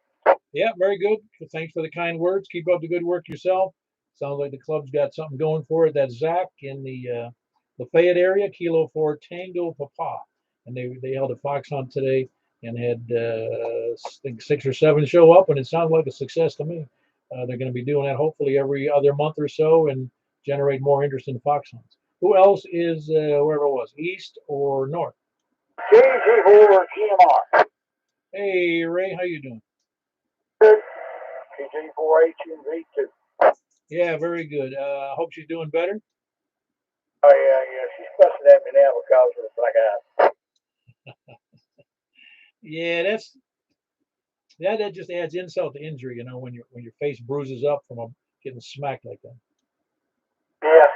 Yeah, very good. Thanks for the kind words. Keep up the good work yourself. Sounds like the club's got something going for it. That's Zach in the Lafayette area, Kilo 4 Tango Papa. And they held a fox hunt today and had I think 6 or 7 show up, and it sounds like a success to me. They're going to be doing that hopefully every other month or so and generate more interest in fox hunts. Who else is wherever it was, east or north? KG4 TMR. Hey Ray, how you doing? Good. CG4H and V2. Yeah, very good. Hope she's doing better. Oh, yeah. She's fussing at me now because of the black eye. Yeah, that just adds insult to injury, you know, when your face bruises up from getting smacked like that. Yeah.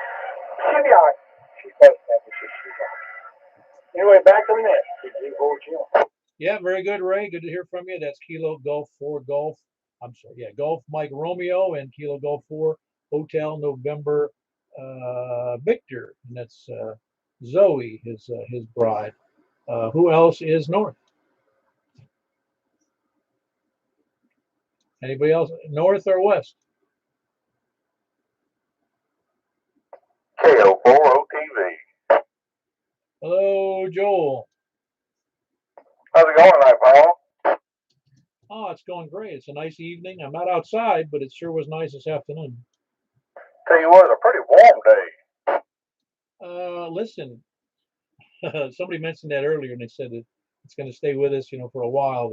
She'll be all right. She's fussing at me. She's all right. Anyway, back to the net. CG4H. Yeah, very good, Ray. Good to hear from you. That's Kilo Golf 4 Golf. I'm sorry, yeah, Golf Mike Romeo and Kilo Golf 4 Hotel November Victor. And that's Zoe, his bride. Who else is north? Anybody else north or west? KO4OTV. Hello, Joel. How's it going tonight, Paul? Oh, it's going great. It's a nice evening. I'm not outside, but it sure was nice this afternoon. Tell you what, it's a pretty warm day. Listen, somebody mentioned that earlier, and they said that it's going to stay with us, you know, for a while.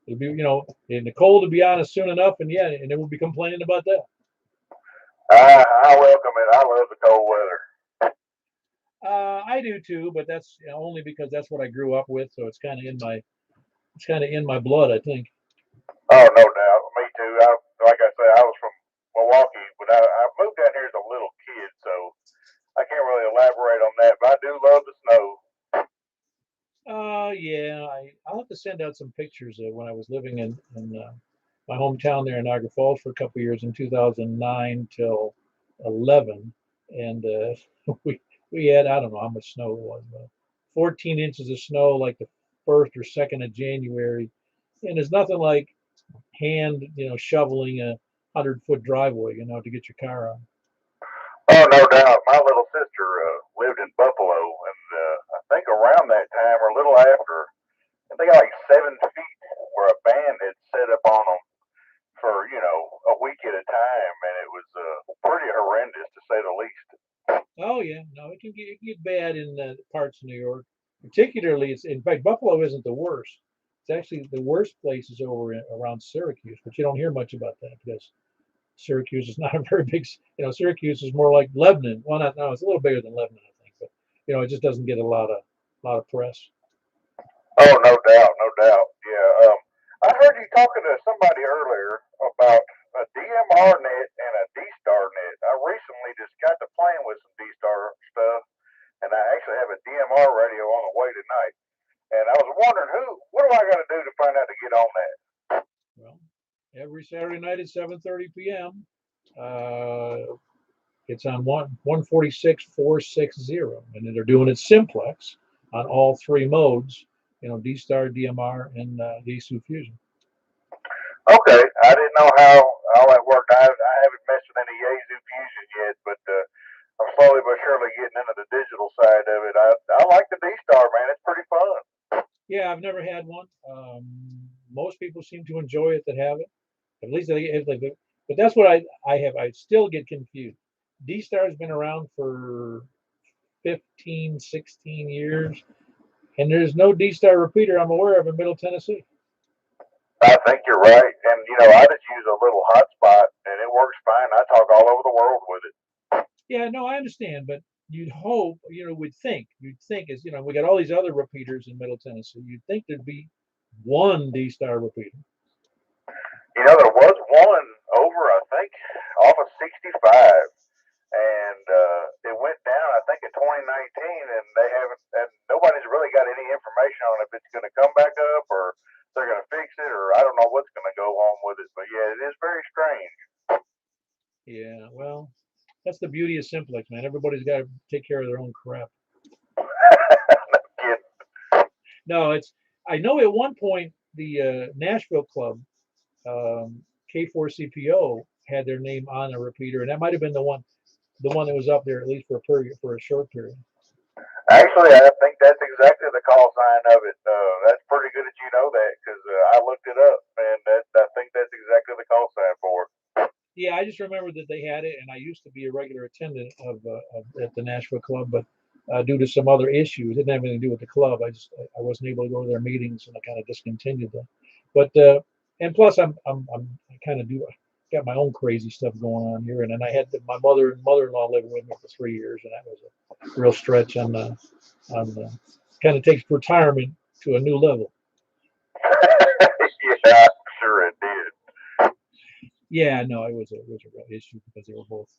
It'll be, you know, in the cold to be honest soon enough, and yeah, and then we'll be complaining about that. I welcome it. I love the cold weather. I do too, but that's only because that's what I grew up with, so it's kind of in my blood, I think. Oh, no doubt. Me too. Like I say, I was from Milwaukee, but I moved down here as a little kid, so I can't really elaborate on that. But I do love the snow. Yeah, I'll have to send out some pictures of when I was living in my hometown there in Niagara Falls for a couple of years in 2009 till 11, and we had, I don't know how much snow it was, 14 inches of snow like the 1st or 2nd of January, and there's nothing like hand, shoveling a 100-foot driveway, to get your car on. Oh, no doubt. My little sister lived in Buffalo, and I think around that time or a little after, they got like 7 feet where a band had set up on them for, a week at a time, and it was pretty horrendous to say the least. Oh yeah, no, it can get bad in parts of New York. Particularly, in fact, Buffalo isn't the worst. It's actually the worst place is over around Syracuse, but you don't hear much about that because Syracuse is not a very big. Syracuse is more like Lebanon. Well, no, it's a little bigger than Lebanon, I think, but it just doesn't get a lot of press. Oh, no doubt, no doubt. Yeah, I heard you talking to somebody earlier about a DMR net and a D-Star net. I recently just got to playing with some D-Star stuff, and I actually have a DMR radio on the way tonight. And I was wondering, what do I got to do to find out to get on that? Well, every Saturday night at 7:30 p.m. It's on 146,460, and they're doing it simplex on all 3 modes. D-Star, DMR, and Yaesu Fusion. Okay, I didn't know how all that worked. I haven't messed with any Yaesu Fusion yet, but I'm slowly but surely getting into the digital side of it. I like the D-Star, man. It's pretty fun. Yeah, I've never had one. Most people seem to enjoy it that have it. At least but that's what I have. I still get confused. D-Star has been around for 15, 16 years, and there's no D-Star repeater I'm aware of in Middle Tennessee. I think you're right. And, I just use a little hotspot, and it works fine. I talk all over the world with it. Yeah, no, I understand, but you'd hope, you'd think is, we got all these other repeaters in Middle Tennessee. You'd think there'd be one D-Star repeater. There was one over, I think, off of 65, and it went down, I think, in 2019, and and nobody's really got any information on if it's going to come back up or they're going to fix it, or I don't know what's going to go on with it. But yeah, it is very strange. Yeah, well, that's the beauty of Simplex, man. Everybody's got to take care of their own crap. No, I know at one point the Nashville club, K4CPO, had their name on a repeater, and that might have been the one that was up there at least for a short period. Actually, I think that's exactly the call sign of it. That's pretty good that you know that because I looked it up, and I think that's exactly the call sign for it. Yeah, I just remember that they had it, and I used to be a regular attendant at the Nashville club, but due to some other issues, it didn't have anything to do with the club. I wasn't able to go to their meetings, and I kind of discontinued them. But and plus, I kind of got my own crazy stuff going on here, and then I had my mother and mother-in-law living with me for 3 years, and that was a real stretch on the kind of takes retirement to a new level. Yeah, sure it did. Yeah, no, it was a real issue because they were both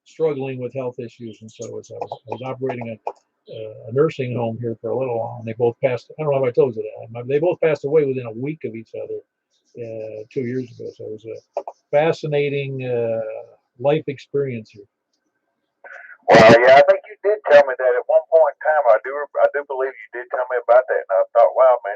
struggling with health issues, and so I was operating a nursing home here for a little while, and they both passed. I don't know if I told you that. They both passed away within a week of each other 2 years ago. So it was a fascinating life experience here. Well, yeah, I think you did tell me that at one point in time. I do believe you did tell me about that, and I thought, wow, man,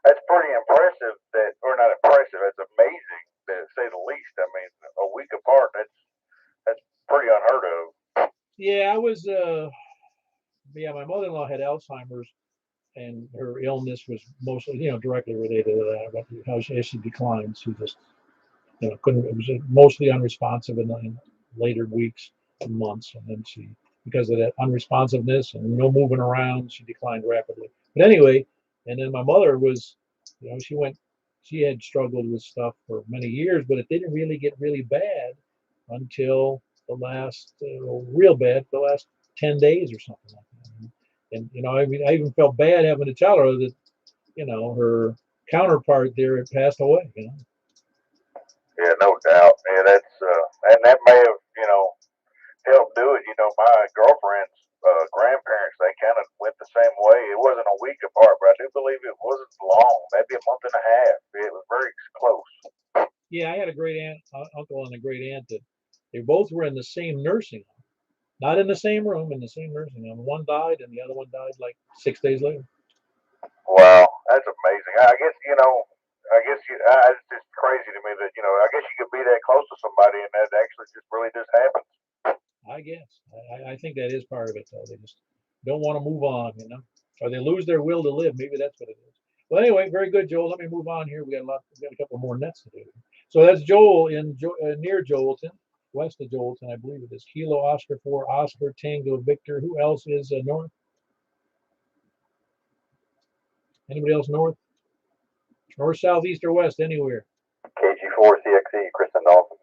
that's pretty impressive. Or not impressive. It's amazing, to say the least. I mean, a week apart. That's pretty unheard of. Yeah, I was. Yeah, my mother-in-law had Alzheimer's, and her illness was mostly, directly related to that. But how she declined, she just, couldn't. It was mostly unresponsive in later weeks and months, and then because of that unresponsiveness and no moving around, she declined rapidly. But anyway, and then my mother was, she had struggled with stuff for many years, but it didn't really get really bad until the last, real bad, the last 10 days or something like that. And I mean, I even felt bad having to tell her that, her counterpart there had passed away. Yeah, no doubt. Yeah, and that may have, helped do it. My girlfriend's grandparents, they kind of went the same way. It wasn't a week apart, but I do believe it wasn't long, maybe a month and a half. It was very close. Yeah, I had a great uncle and a great aunt that they both were in the same nursing home, not in the same room, in the same nursing home. One died, and the other one died like 6 days later. Wow, that's amazing. I guess it's just crazy to me that I guess you could be that close to somebody and that actually just really just happens. I guess I think that is part of it, though. They just don't want to move on, or they lose their will to live. Maybe that's what it is. Well, anyway, very good, Joel. Let me move on here. We got a couple more nets to do. So that's Joel near Joelton, west of Joelton, I believe it is. Kilo Oscar 4 Oscar Tango Victor. Who else is north? Anybody else north? North, south, east, or west? Anywhere? KG4 CXE, Kristen Dawson.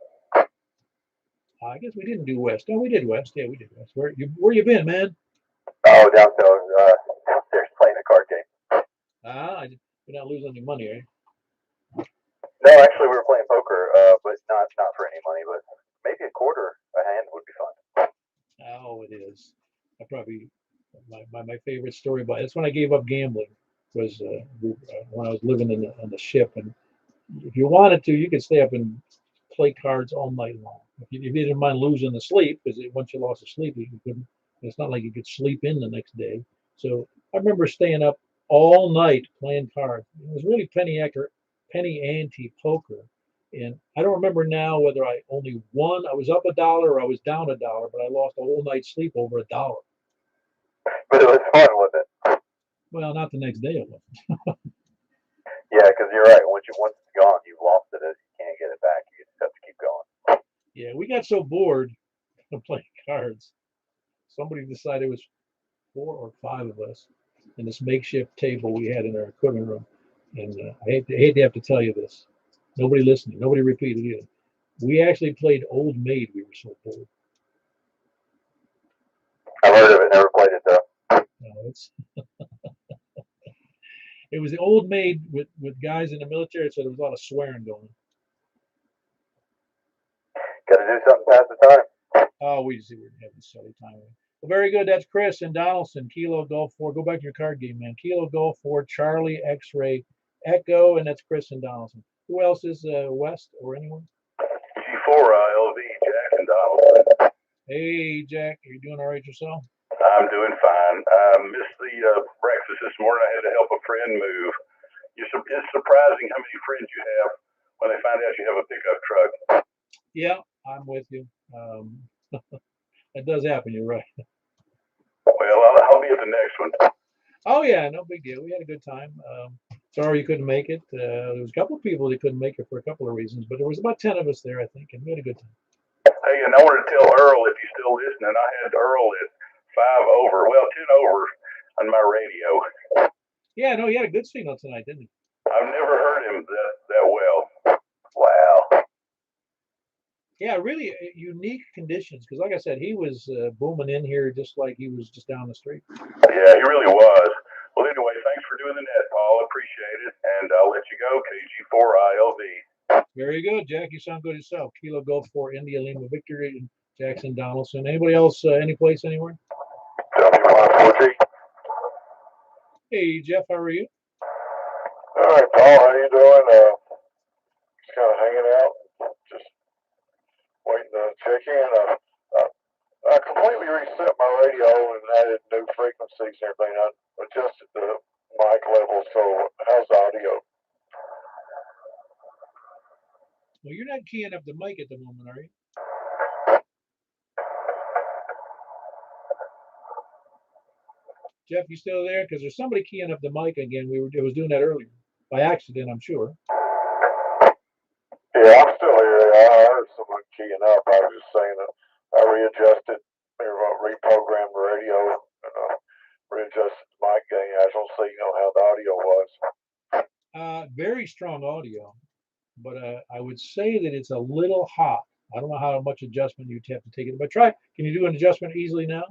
I guess we didn't do west. No, we did west. Yeah, we did west. Where you been, man? Oh, downstairs playing a card game. You're not losing any money, eh? No, actually, we were playing poker, but not for any money, but maybe a quarter a hand would be fun. Oh, it is. I probably my favorite story about that's when I gave up gambling was when I was living on the ship, and if you wanted to, you could stay up and play cards all night long. If you didn't mind losing the sleep, because once you lost the sleep, you couldn't. It's not like you could sleep in the next day. So I remember staying up all night playing cards. It was really penny ante poker, and I don't remember now whether I only won. I was up $1 or I was down $1, but I lost a whole night's sleep over $1. But it was fun, wasn't it? Well, not the next day it wasn't. Yeah, because you're right. Once it's gone, you've lost it. You can't get it back. You just have to keep going. Yeah, we got so bored of playing cards. Somebody decided it was 4 or 5 of us in this makeshift table we had in our equipment room. And I hate to have to tell you this. Nobody listening. Nobody repeated either. We actually played Old Maid. We were so bored. I've heard of it. Never played it though. It's it was the Old Maid with guys in the military, so there was a lot of swearing going on. Got to do something past the time. Oh, we were having a silly time. Well, very good. That's Chris and Donaldson. Kilo Golf 4. Go back to your card game, man. Kilo Golf 4, Charlie X-Ray Echo, and that's Chris and Donaldson. Who else is west or anyone? G4 LV, Jackson Donaldson. Hey, Jack. Are you doing all right yourself? I'm doing fine. I missed the breakfast this morning. I had to help a friend move. It's surprising how many friends you have when they find out you have a pickup truck. Yeah, I'm with you. That does happen. You're right. Well, I'll be at the next one. Oh, yeah. No big deal. We had a good time. Sorry you couldn't make it. There was a couple of people that couldn't make it for a couple of reasons, but there was about 10 of us there, I think, and we had a good time. Hey, and I want to tell Earl, if he's still listening, I had Earl at 10 over on my radio. Yeah, no, he had a good signal tonight, didn't he? I've never heard him that well. Wow. Yeah, really unique conditions. Because, like I said, he was booming in here just like he was just down the street. Yeah, he really was. Well, anyway, thanks for doing the net, Paul. Appreciate it. And I'll let you go, KG4ILV. Very good, Jack. You sound good yourself. Kilo Golf 4 India Lima Victory and Jackson Donaldson. Anybody else? Any place, anywhere? W14. Hey, Jeff, how are you? All right, Paul, how you doing? Just kind of hanging out, just waiting to check in. I completely reset my radio and added new frequencies and everything. I adjusted the mic level, so how's the audio? Well, you're not keying up the mic at the moment, are you? Jeff, you still there? Because there's somebody keying up the mic again. I was doing that earlier by accident, I'm sure. Yeah, I'm still here. I heard someone keying up. I was just saying that I readjusted or reprogrammed the radio and readjusted the mic gain. I don't see how the audio was. Very strong audio, but I would say that it's a little hot. I don't know how much adjustment you'd have to take it, but try. Can you do an adjustment easily now?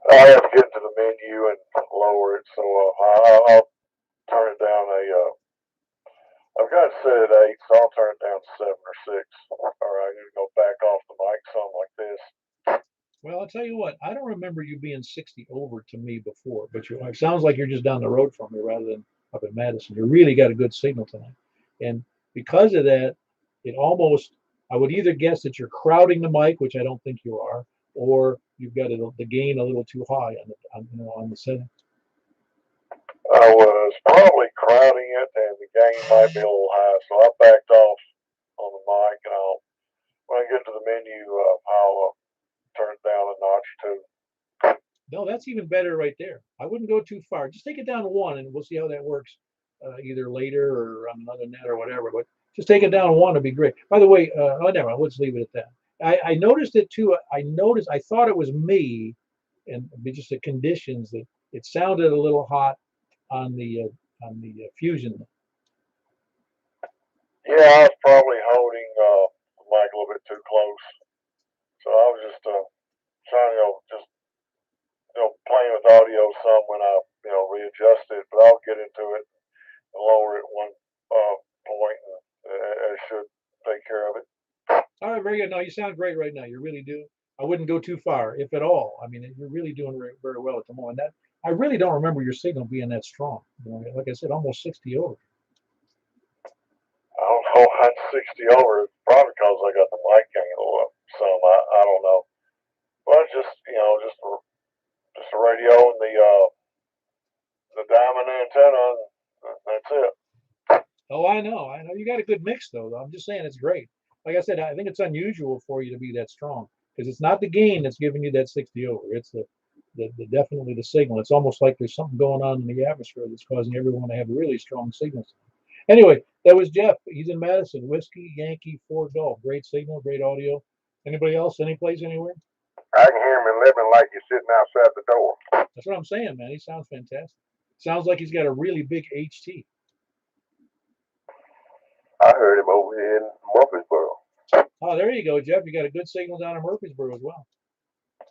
I have to get into the menu and lower it, so I'll turn it down I've got it set at 8, so I'll turn it down to 7 or 6. All right, I'm going to go back off the mic, something like this. Well, I'll tell you what, I don't remember you being 60 over to me before, but it sounds like you're just down the road from me rather than up in Madison. You really got a good signal tonight. And because of that, I would either guess that you're crowding the mic, which I don't think you are, or you've got the gain a little too high on the setting. I was probably crowding it, and the gain might be a little high, so I backed off on the mic, and when I get to the menu, I'll turn it down a notch too. No, that's even better right there. I wouldn't go too far. Just take it down to 1, and we'll see how that works either later or on another net or whatever. But just take it down to 1 would be great. By the way, never mind. Let's leave it at that. I noticed it too. I thought it was me, and just the conditions that it sounded a little hot on the fusion. Yeah, I was probably holding the mic a little bit too close, so I was just trying to playing with audio some when I readjust it, but I'll get into it and lower it one point, and it should take care of it. All right, very good. No, you sound great right now. You really do. I wouldn't go too far, if at all. I mean, you're really doing very, very well at the moment. I really don't remember your signal being that strong. Like I said, almost 60 over. I don't know. I'm 60 over. It's probably because I got the mic angle up some. I don't know. Well, just the radio and the diamond antenna. And that's it. Oh, I know. You got a good mix, though. I'm just saying it's great. Like I said, I think it's unusual for you to be that strong because it's not the gain that's giving you that 60 over. It's definitely the signal. It's almost like there's something going on in the atmosphere that's causing everyone to have really strong signals. Anyway, that was Jeff. He's in Madison. Whiskey Yankee 4 Golf. Great signal, great audio. Anybody else? Any place, anywhere? I can hear him living like you're sitting outside the door. That's what I'm saying, man. He sounds fantastic. Sounds like he's got a really big HT. I heard him over here in Murfreesboro. Oh, there you go, Jeff. You got a good signal down in Murfreesboro as well.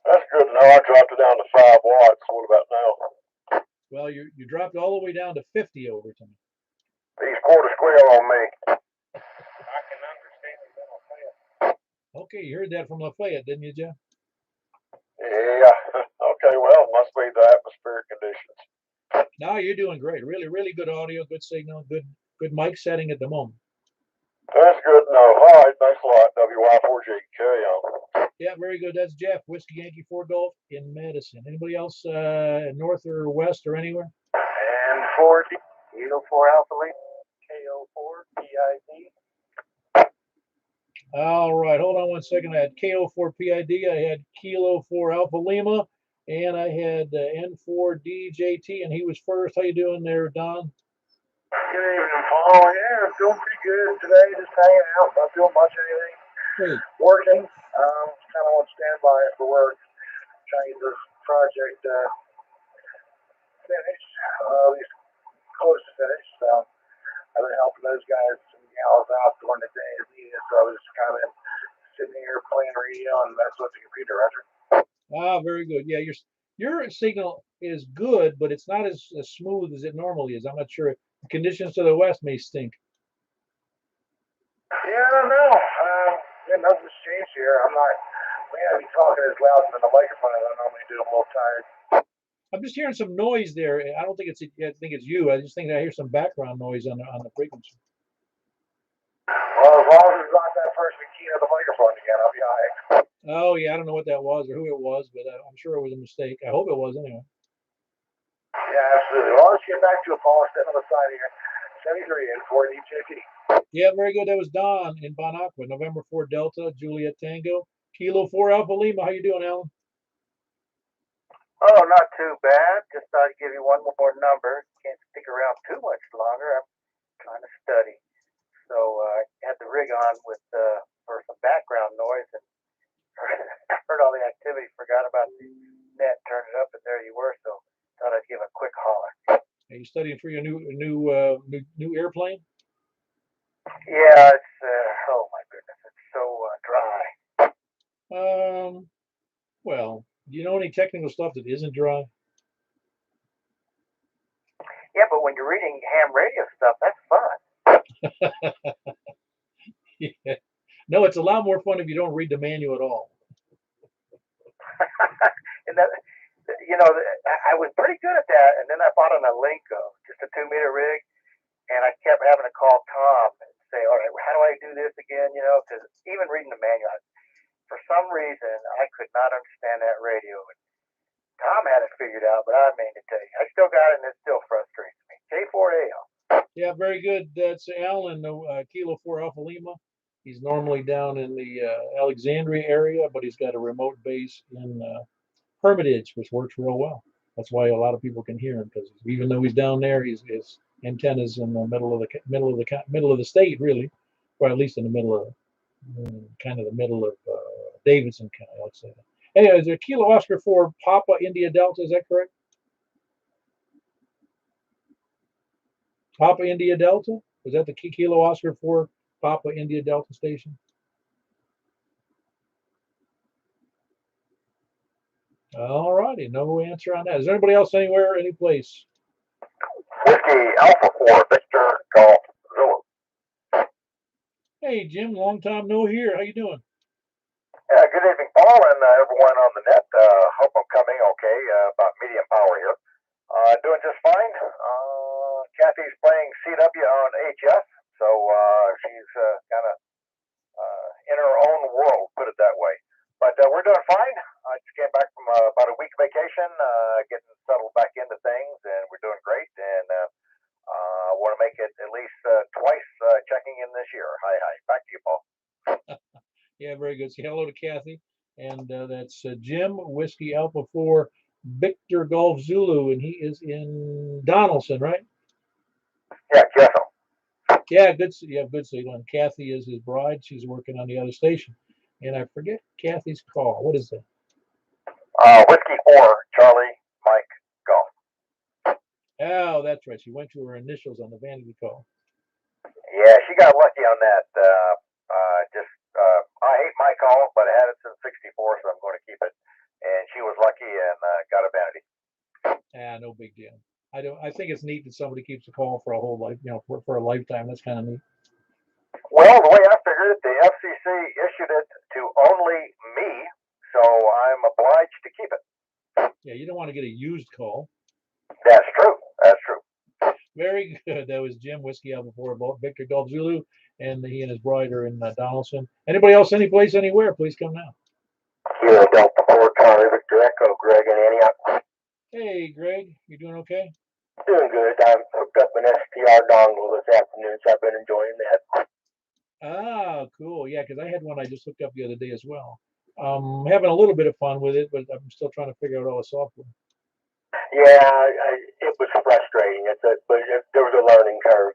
That's good. Now I dropped it down to 5 watts. What about now? Well, you dropped all the way down to 50 over to me. He's quarter square on me. I can understand it in Lafayette. Okay, you heard that from Lafayette, didn't you, Jeff? Yeah. Okay, well, must be the atmospheric conditions. No, you're doing great. Really, really good audio, good signal, good mic setting at the moment. That's good to know. All right, thanks a lot, WY4G. Carry on. Yeah, very good. That's Jeff, Whiskey Yankee 4 Golf in Madison. Anybody else north or west or anywhere? And 4D. Kilo 4 Alpha Lima. KO4 PID. All right, hold on one second. I had KO4 PID, I had Kilo 4 Alpha Lima, and I had N4 DJT, and he was first. How you doing there, Don? Good evening, Paul. Yeah, I'm feeling pretty good today. Just hanging out. Not doing much of anything. Great. Working. Kind of on standby for work. Trying to get this project finished. At least close to finished. So I've been helping those guys and gals out during the day as needed, so I was kind of sitting here playing radio and messing with the computer, Roger. Ah, very good. Yeah, your signal is good, but it's not as smooth as it normally is. I'm not sure. The conditions to the west may stink. Yeah, I don't know. Yeah, nothing's changed here. I'm not. We gotta be talking as loud in the microphone as I normally do. I'm a little tired. I'm just hearing some noise there. I don't think I think it's you. I just think I hear some background noise on the frequency. Well, as long as it's not that person keying at the microphone again, I'll be all right. Oh yeah, I don't know what that was or who it was, but I'm sure it was a mistake. I hope it was anyway. Yeah, absolutely. Well, let's get back to a Paul. Stand on the side here. 73 and 4 DJP. Yeah, very good. That was Don in Bon Aqua, November 4 Delta, Juliet Tango, Kilo 4 Alpha Lima. How you doing, Alan? Oh, not too bad. Just thought I'd give you one more number. Can't stick around too much longer. I'm trying to study. So I had the rig on with for some background noise and heard all the activity. Forgot about the net. Turned it up, and there you were. So thought I'd give a quick holler. Are you studying for your new airplane? Yeah, it's oh my goodness, it's so dry. Well, do you know any technical stuff that isn't dry? Yeah, but when you're reading ham radio stuff, that's fun. Yeah. No, it's a lot more fun if you don't read the manual at all. And that, I was pretty good at that. And then I bought an Alinco, just a 2-meter rig, and I kept having to call Tom and say, all right, how do I do this again? Because even reading the manual, for some reason, I could not understand that radio. And Tom had it figured out, but I mean to tell you, I still got it, and it still frustrates me. K4AL. Yeah, very good. That's Alan, Kilo 4 Alpha Lima. He's normally down in the Alexandria area, but he's got a remote base in Hermitage, which works real well. That's why a lot of people can hear him, because even though he's down there, his antennas in the middle of the state, really, or at least in the middle of Davidson County, let's say. Anyway, is there Kilo Oscar 4 Papa India Delta? Is that correct? Papa India Delta? Was that the Kilo Oscar 4 Papa India Delta station? All righty, no answer on that. Is there anybody else anywhere, any place? Whiskey Alpha 4, Victor Golf Zulu. Hey, Jim, long time no here. How you doing? Good evening, Paul, and everyone on the net. Hope I'm coming okay. About medium power here. Doing just fine. Kathy's playing CW on HS, so she's kind of in her own world, put it that way. But we're doing fine. I just came back from about a week vacation, getting settled back into things, and we're doing great. And I want to make it at least twice checking in this year. Hi. Back to you, Paul. Yeah, very good. Say hello to Kathy. And that's Jim, Whiskey Alpha 4, Victor Golf Zulu, and he is in Donaldson, right? Yeah, Jethro. Yeah, good signal. And Kathy is his bride. She's working on the other station. And I forget Kathy's call. What is that? Whiskey 4, Charlie, Mike, Golf. Oh, that's right. She went to her initials on the vanity call. Yeah, she got lucky on that. I hate my call, but I had it since '64, so I'm going to keep it. And she was lucky and got a vanity. No big deal. I think it's neat that somebody keeps a call for a whole life, for a lifetime. That's kind of neat. Well, the way I figured it, the FCC issued it to only me, so I'm obliged to keep it. Yeah, you don't want to get a used call. That's true. Very good. That was Jim, Whiskey Alpha 4, Victor Golf Zulu, and he and his bride are in Donaldson. Anybody else, any place, anywhere, please come now. Kilo Delta 4, Charlie, Victor Echo, Greg, and Antioch. Hey, Greg, you doing okay? Doing good. I've hooked up an STR dongle this afternoon, so I've been enjoying that. Ah, cool. Yeah, because I had one I just hooked up the other day as well. Having a little bit of fun with it, but I'm still trying to figure out all the software. Yeah, it was frustrating. There was a learning curve.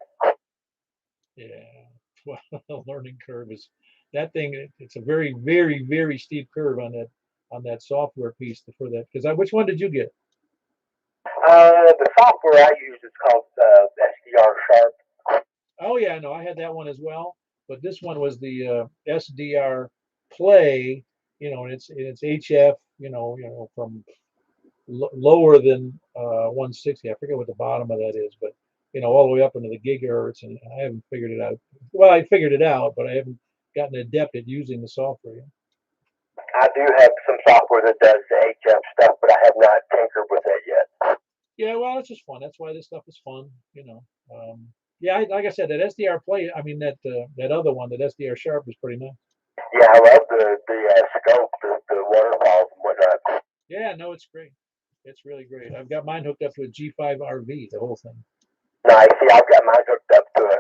Yeah, well, the learning curve is that thing. It's a very, very, very steep curve on that software piece for that. Because which one did you get? The software I use is called SDR Sharp. Oh yeah, no, I had that one as well, but this one was the SDR Play, and it's HF, from lower than 160. I forget what the bottom of that is, but all the way up into the gigahertz, and I haven't figured it out. Well, I figured it out, but I haven't gotten adept at using the software yet. I do have some software that does the HF stuff, but I have not tinkered with it yet. Yeah, well, it's just fun. That's why this stuff is fun. Yeah, like I said, that SDR Play. I mean, that other one, that SDR Sharp, is pretty nice. Yeah, I love the scope, the waterfalls and whatnot. Yeah, no, it's great. It's really great. I've got mine hooked up to a G5 RV, the whole thing. Nice. Yeah, I've got mine hooked up to a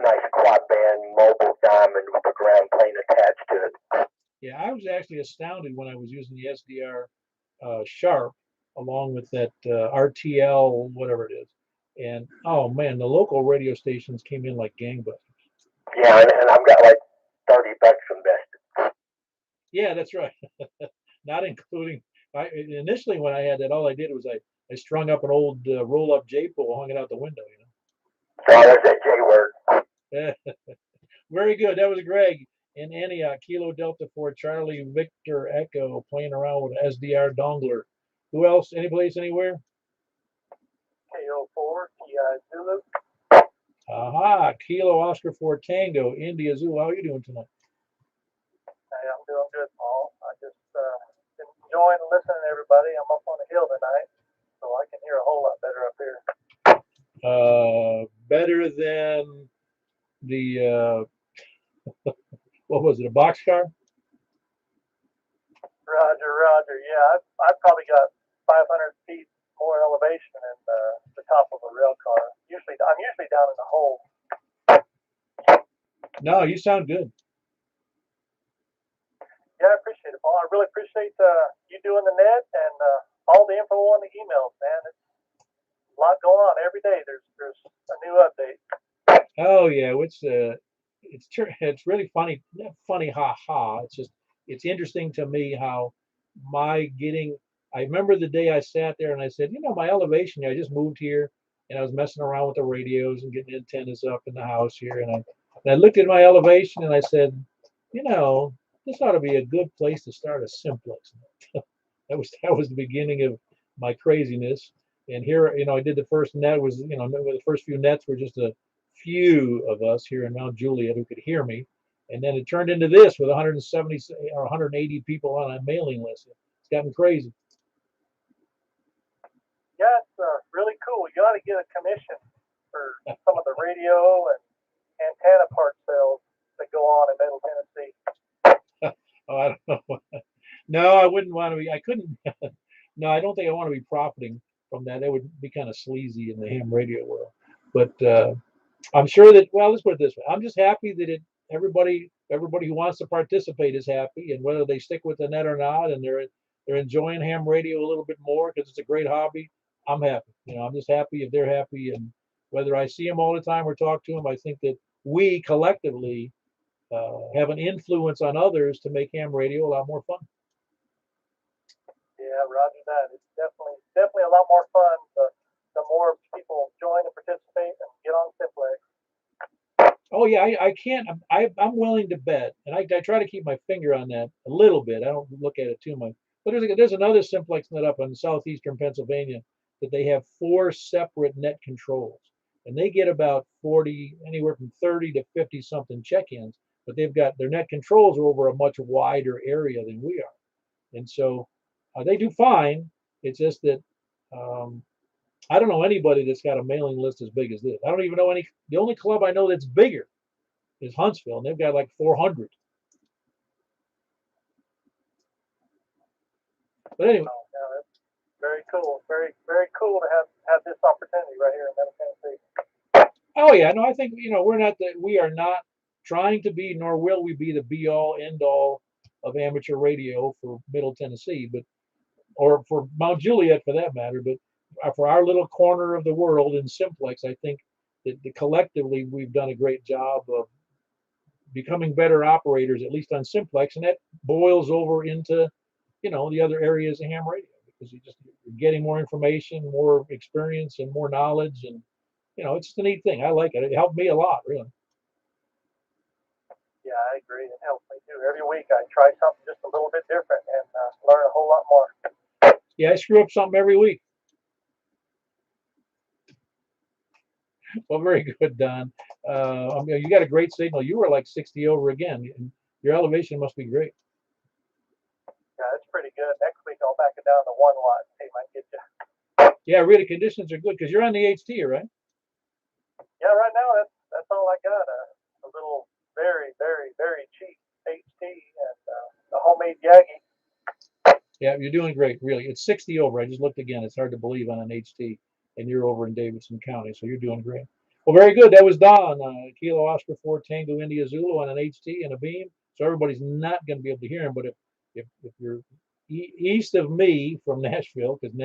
nice quad band mobile diamond with a ground plane attached to it. Yeah, I was actually astounded when I was using the SDR Sharp along with that RTL, whatever it is. And oh man, the local radio stations came in like gangbusters. Yeah, and I've got like $30 invested. Yeah, that's right. Not including. Initially, when I had that, all I did was I strung up an old roll-up J pole, hung it out the window. So there's that J word. Very good. That was Greg in Antioch, Kilo Delta 4 Charlie Victor Echo, playing around with an SDR dongler. Who else? Any place, anywhere? KO4, TI Zulu. Aha, Kilo Oscar 4 Tango, India Zoo. How are you doing tonight? Hey, I'm doing good, Paul. I just enjoying listening to everybody. I'm up on the hill tonight, so I can hear a whole lot better up here. Better than the what was it? A boxcar? Roger. Yeah, I've probably got 500 feet more elevation than the top of a rail car. I'm usually down in the hole. No, you sound good. Yeah, I appreciate it, Paul. I really appreciate you doing the net and all the info on the emails, man. It's a lot going on every day. There's a new update. Oh yeah, it's really funny. Not funny, ha ha. It's interesting to me how my getting. I remember the day I sat there and I said, my elevation. I just moved here and I was messing around with the radios and getting antennas up in the house here, and I looked at my elevation and I said, this ought to be a good place to start a simplex. That was the beginning of my craziness. And here, I did the first net was, the first few nets were just a few of us here in Mount Juliet who could hear me. And then it turned into this with 170 or 180 people on a mailing list. It's gotten crazy. Yeah, it's really cool. You ought to get a commission for some of the radio and antenna part sales that go on in Middle Tennessee. Oh, I don't know. No, I wouldn't want to be. I couldn't. No, I don't think I want to be profiting from that. That would be kind of sleazy in the ham radio world. But I'm sure that. Well, let's put it this way. I'm just happy that everybody who wants to participate is happy, and whether they stick with the net or not, and they're enjoying ham radio a little bit more because it's a great hobby. I'm happy. I'm just happy if they're happy, and whether I see them all the time or talk to them, I think that we collectively have an influence on others to make ham radio a lot more fun. Yeah, roger that. It's definitely a lot more fun the more people join and participate and get on Simplex. Oh yeah, I can't. I'm willing to bet, and I try to keep my finger on that a little bit. I don't look at it too much. But there's another Simplex net up in southeastern Pennsylvania that they have 4 separate net controls, and they get about 40, anywhere from 30 to 50 something check-ins. But they've got their net controls are over a much wider area than we are, and so they do fine. It's just that I don't know anybody that's got a mailing list as big as this. I don't even know any. The only club I know that's bigger is Huntsville, and they've got like 400. But anyway. Oh, yeah, that's very cool. Very, very cool to have this opportunity right here in Middle Tennessee. Oh yeah, no, I think we are not trying to be, nor will we be the be all end all of amateur radio for Middle Tennessee, or for Mount Juliet for that matter. But for our little corner of the world in Simplex, I think that collectively we've done a great job of becoming better operators, at least on Simplex, and that boils over into the other areas of ham radio, because you're getting more information, more experience, and more knowledge, and it's just a neat thing. I like it. It helped me a lot, really. Yeah, I agree. It helps me too. Every week I try something just a little bit different and learn a whole lot more. Yeah, I screw up something every week. Well, very good, Don. You got a great signal. You were like 60 over again. And your elevation must be great. Yeah, it's pretty good. Next week I'll back it down to 1 watt. See if I can get you. Yeah, really, conditions are good because you're on the HT, right? Yeah, right now that's all I got. A little very, very, very cheap HT and the homemade Yagi. Yeah, you're doing great, really. It's 60 over. I just looked again. It's hard to believe on an HT, and you're over in Davidson County, so you're doing great. Well, very good. That was Don. Kilo Oscar 4 Tango India Zulu on an HT and a beam. So everybody's not going to be able to hear him, but if you're east of me from Nashville, because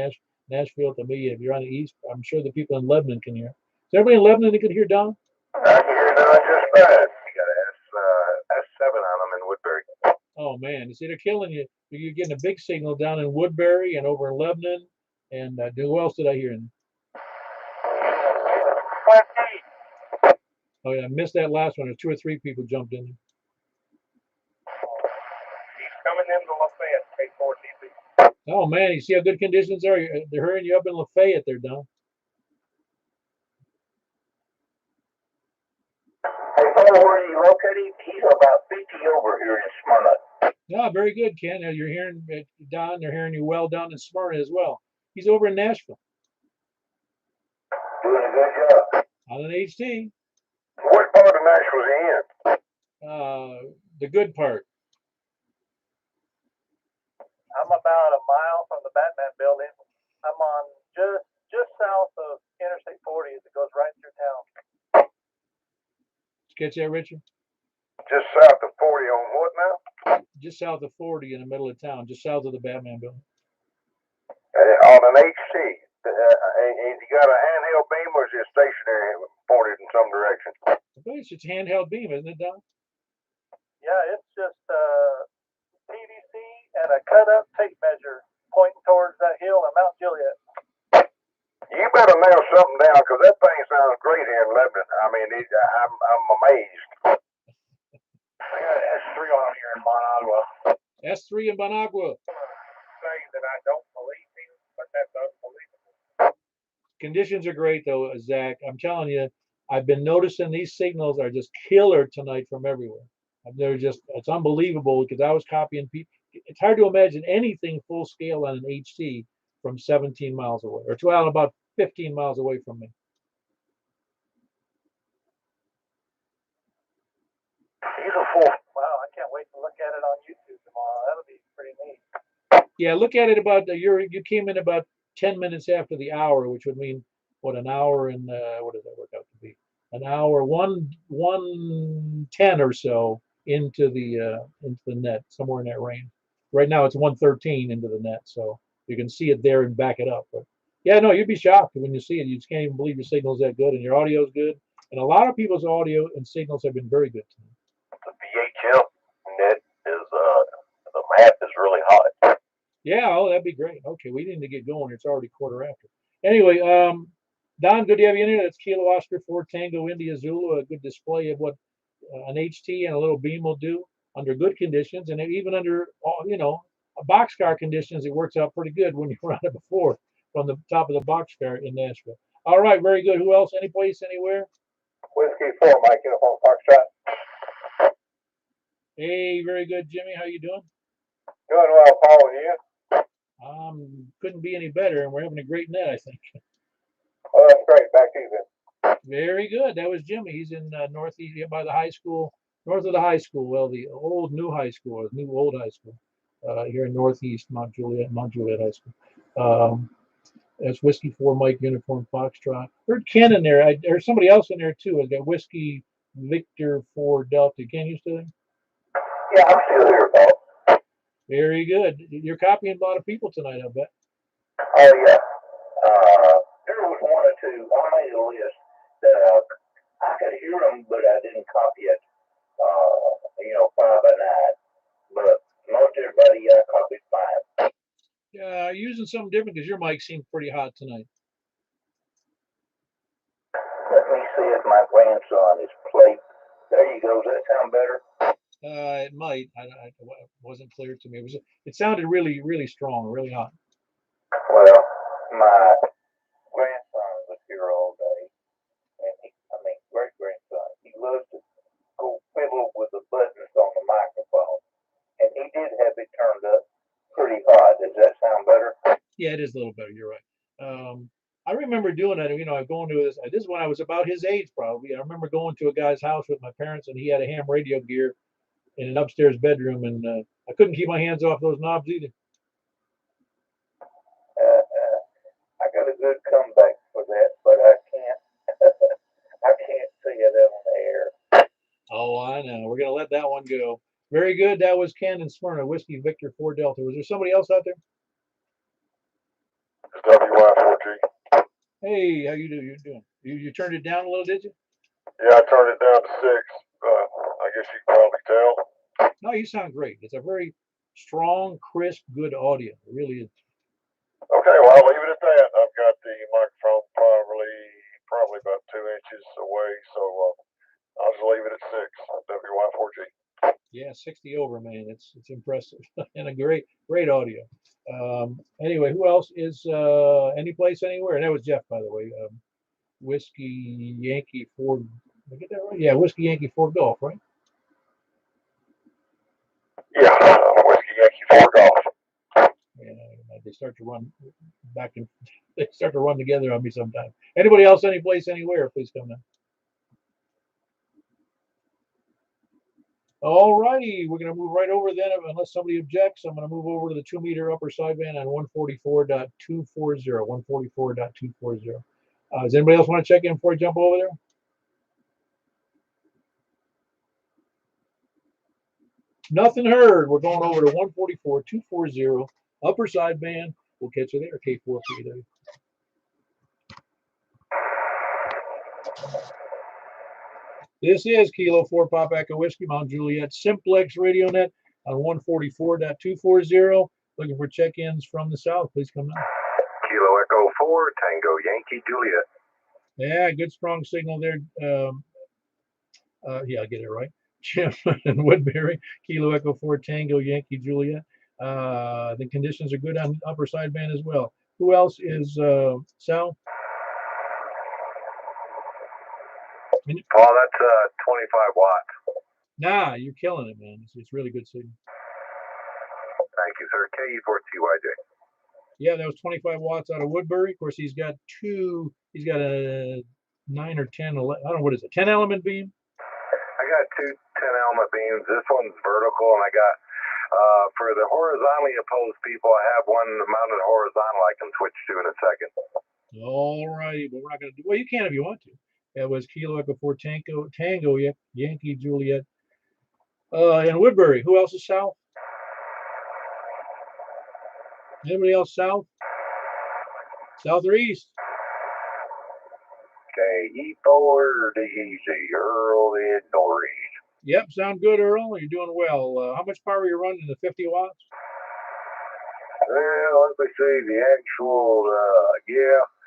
Nashville to me, if you're on the east, I'm sure the people in Lebanon can hear. Is everybody in Lebanon that can hear Don? I can hear Don just fine. You got a S7 on them in Woodbury. Oh man, you see, they're killing you. You're getting a big signal down in Woodbury and over in Lebanon. And who else did I hear? Oh yeah, I missed that last one. There's 2 or 3 people jumped in. He's coming into Lafayette, K4TB. Oh man, you see how good conditions are? They're hurrying you up in Lafayette there, Don. Hey, Paul, where are you located? He's about 50 over here in Smyrna. Yeah, very good, Ken. You're hearing Don. They're hearing you well down in Smyrna as well. He's over in Nashville Doing a good job. on an HT. What part of Nashville is he in? The good part. I'm about a mile from the Batman building. I'm on just south of Interstate 40 as it goes right through town. Catch that, Richard? Just south of 40 on what now? Just south of 40 in the middle of town, just south of the Batman building. On an HT. Has he got a handheld beam or is he stationary pointed in some direction? I think it's just handheld beam, isn't it, Don? Yeah, it's just PVC and a cut-up tape measure pointing towards that hill in Mount Juliet. You better nail something down because that thing sounds great here in Lebanon. I mean, I'm amazed. I got an S3 on here in Monagua. S3 in Bonagua. Say that I don't believe him, but that's unbelievable. Conditions are great, though, Zach. I'm telling you, I've been noticing these signals are just killer tonight from everywhere. It's unbelievable because I was copying people. It's hard to imagine anything full scale on an HT from 17 miles away, or about 15 miles away from me. Beautiful. Wow, I can't wait to look at it on YouTube tomorrow. That'll be pretty neat. Yeah, look at it about you came in about 10 minutes after the hour, which would mean what, an hour and what does that work out to be? An hour, 1:10 or so into the net, somewhere in that range. Right now it's 1:13 into the net, so you can see it there and back it up. But yeah, no, you'd be shocked when you see it. You just can't even believe your signal's that good and your audio's good. And a lot of people's audio and signals have been very good to me. The VHF net is the map is really hot. Yeah, oh, that'd be great. Okay, we need to get going. It's already quarter after. Anyway, Don, good to have you in here. That's Kilo Oscar 4 Tango India Zulu, a good display of what an HT and a little beam will do under good conditions, and even under boxcar conditions, it works out pretty good when you run it before from the top of the boxcar in Nashville. All right, very good. Who else? Any place, anywhere? Whiskey 4, Mike, uniform Foxtrot. Hey, very good, Jimmy. How you doing? Doing well, Paul, and you? Couldn't be any better, and we're having a great net, I think. Oh, that's great. Back to you then. Very good. That was Jimmy. He's in northeast by the high school, north of the high school. Well, the new high school, or new old high school, here in northeast Mount Juliet High School. That's Whiskey 4 Mike Uniform Foxtrot. Heard Ken in there. There's somebody else in there too. I got Whiskey Victor 4 Delta. Ken, you still there? Yeah, I'm still here, Paul. Very good. You're copying a lot of people tonight, I bet. Oh, yeah. There was 1 or 2. I made a list that I could hear them, but I didn't copy it, 5 by 9. But most everybody I copied 5. Yeah, using something different because your mic seemed pretty hot tonight. Let me see if my grandson is played. There you go. Does that sound better? It might. It wasn't clear to me. It sounded really, really strong, really hot. Well, my grandson was here all day, and great grandson. He loves to go fiddle with the buttons on the microphone, and he did have it turned up pretty hot. Does that sound better? Yeah, it is a little better. You're right. I remember doing that. Going to this. This is when I was about his age, probably. I remember going to a guy's house with my parents, and he had a ham radio gear in an upstairs bedroom, and I couldn't keep my hands off those knobs either. I got a good comeback for that, but I can't. I can't say it on the air. Oh, I know. We're gonna let that one go. Very good. That was Ken and Smyrna, Whiskey Victor 4 Delta. Was there somebody else out there? It's WY4G. Hey, how you doing? You turned it down a little, did you? Yeah, I turned it down to 6. I guess you can probably tell. No, you sound great. It's a very strong, crisp, good audio. It really is. Okay, well, I'll leave it at that. I've got the microphone probably about 2 inches away, so I'll just leave it at 6. WY4G. Yeah, 60 over, man. It's impressive and a great audio. Anyway, who else is any place anywhere? And that was Jeff, by the way. Whiskey Yankee 4. Did I get that right? Yeah, Whiskey Yankee 4 Golf, right? Yeah, Whiskey Yankee 4 Golf. Yeah, they start to run back and they start to run together on me sometimes. Anybody else, any place, anywhere? Please come in. All righty, we're going to move right over then, unless somebody objects. I'm going to move over to the 2-meter upper sideband on 144.240. 144.240. Does anybody else want to check in before I jump over there? Nothing heard. We're going over to 144.240 upper sideband. We'll catch you there. K4PW. This is Kilo 4 Pop Echo Whiskey, Mount Juliet, Simplex Radio Net on 144.240. Looking for check-ins from the south. Please come in. Kilo Echo 4, Tango Yankee Juliet. Yeah, good strong signal there. Yeah, I get it right. Jim and Woodbury, Kilo Echo 4, Tango Yankee Juliet. The conditions are good on the upper sideband as well. Who else is Sal? Oh, that's 25 watts. Nah, you're killing it, man. It's really good signal. Thank you, sir. KE4TYJ. Yeah, that was 25 watts out of Woodbury. Of course, he's got a 9 or 10, 11, I don't know, what is it, 10 element beam? I got 2 10-element beams. This one's vertical, and I got, for the horizontally opposed people, I have one mounted horizontal I can switch to in a second. All righty, but we're not going to do, well, you can if you want to. That was Kilo Echo 4 Tango Yankee Juliet. And Woodbury. Who else is south? Anybody else south? South or east? KE4DZ, Earl in Norris. Yep, sound good, Earl. You're doing well. How much power are you running? The 50 watts? Well, let me see. The actual,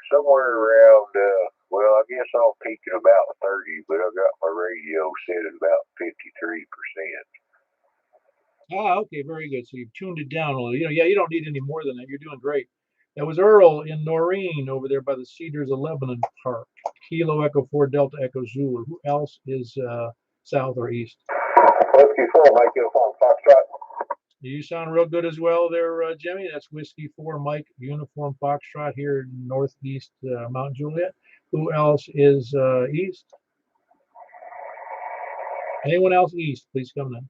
somewhere around, I guess I'll peak at about 30, but I got my radio set at about 53%. Ah, okay, very good. So you've tuned it down a little. You don't need any more than that. You're doing great. That was Earl in Noreen over there by the Cedars of Lebanon Park. Kilo Echo 4 Delta Echo Zulu. Who else is south or east? Whiskey 4, Mike Uniform Foxtrot. You sound real good as well there, Jimmy. That's Whiskey 4 Mike Uniform Foxtrot here in northeast Mount Juliet. Who else is east? Anyone else east? Please come down.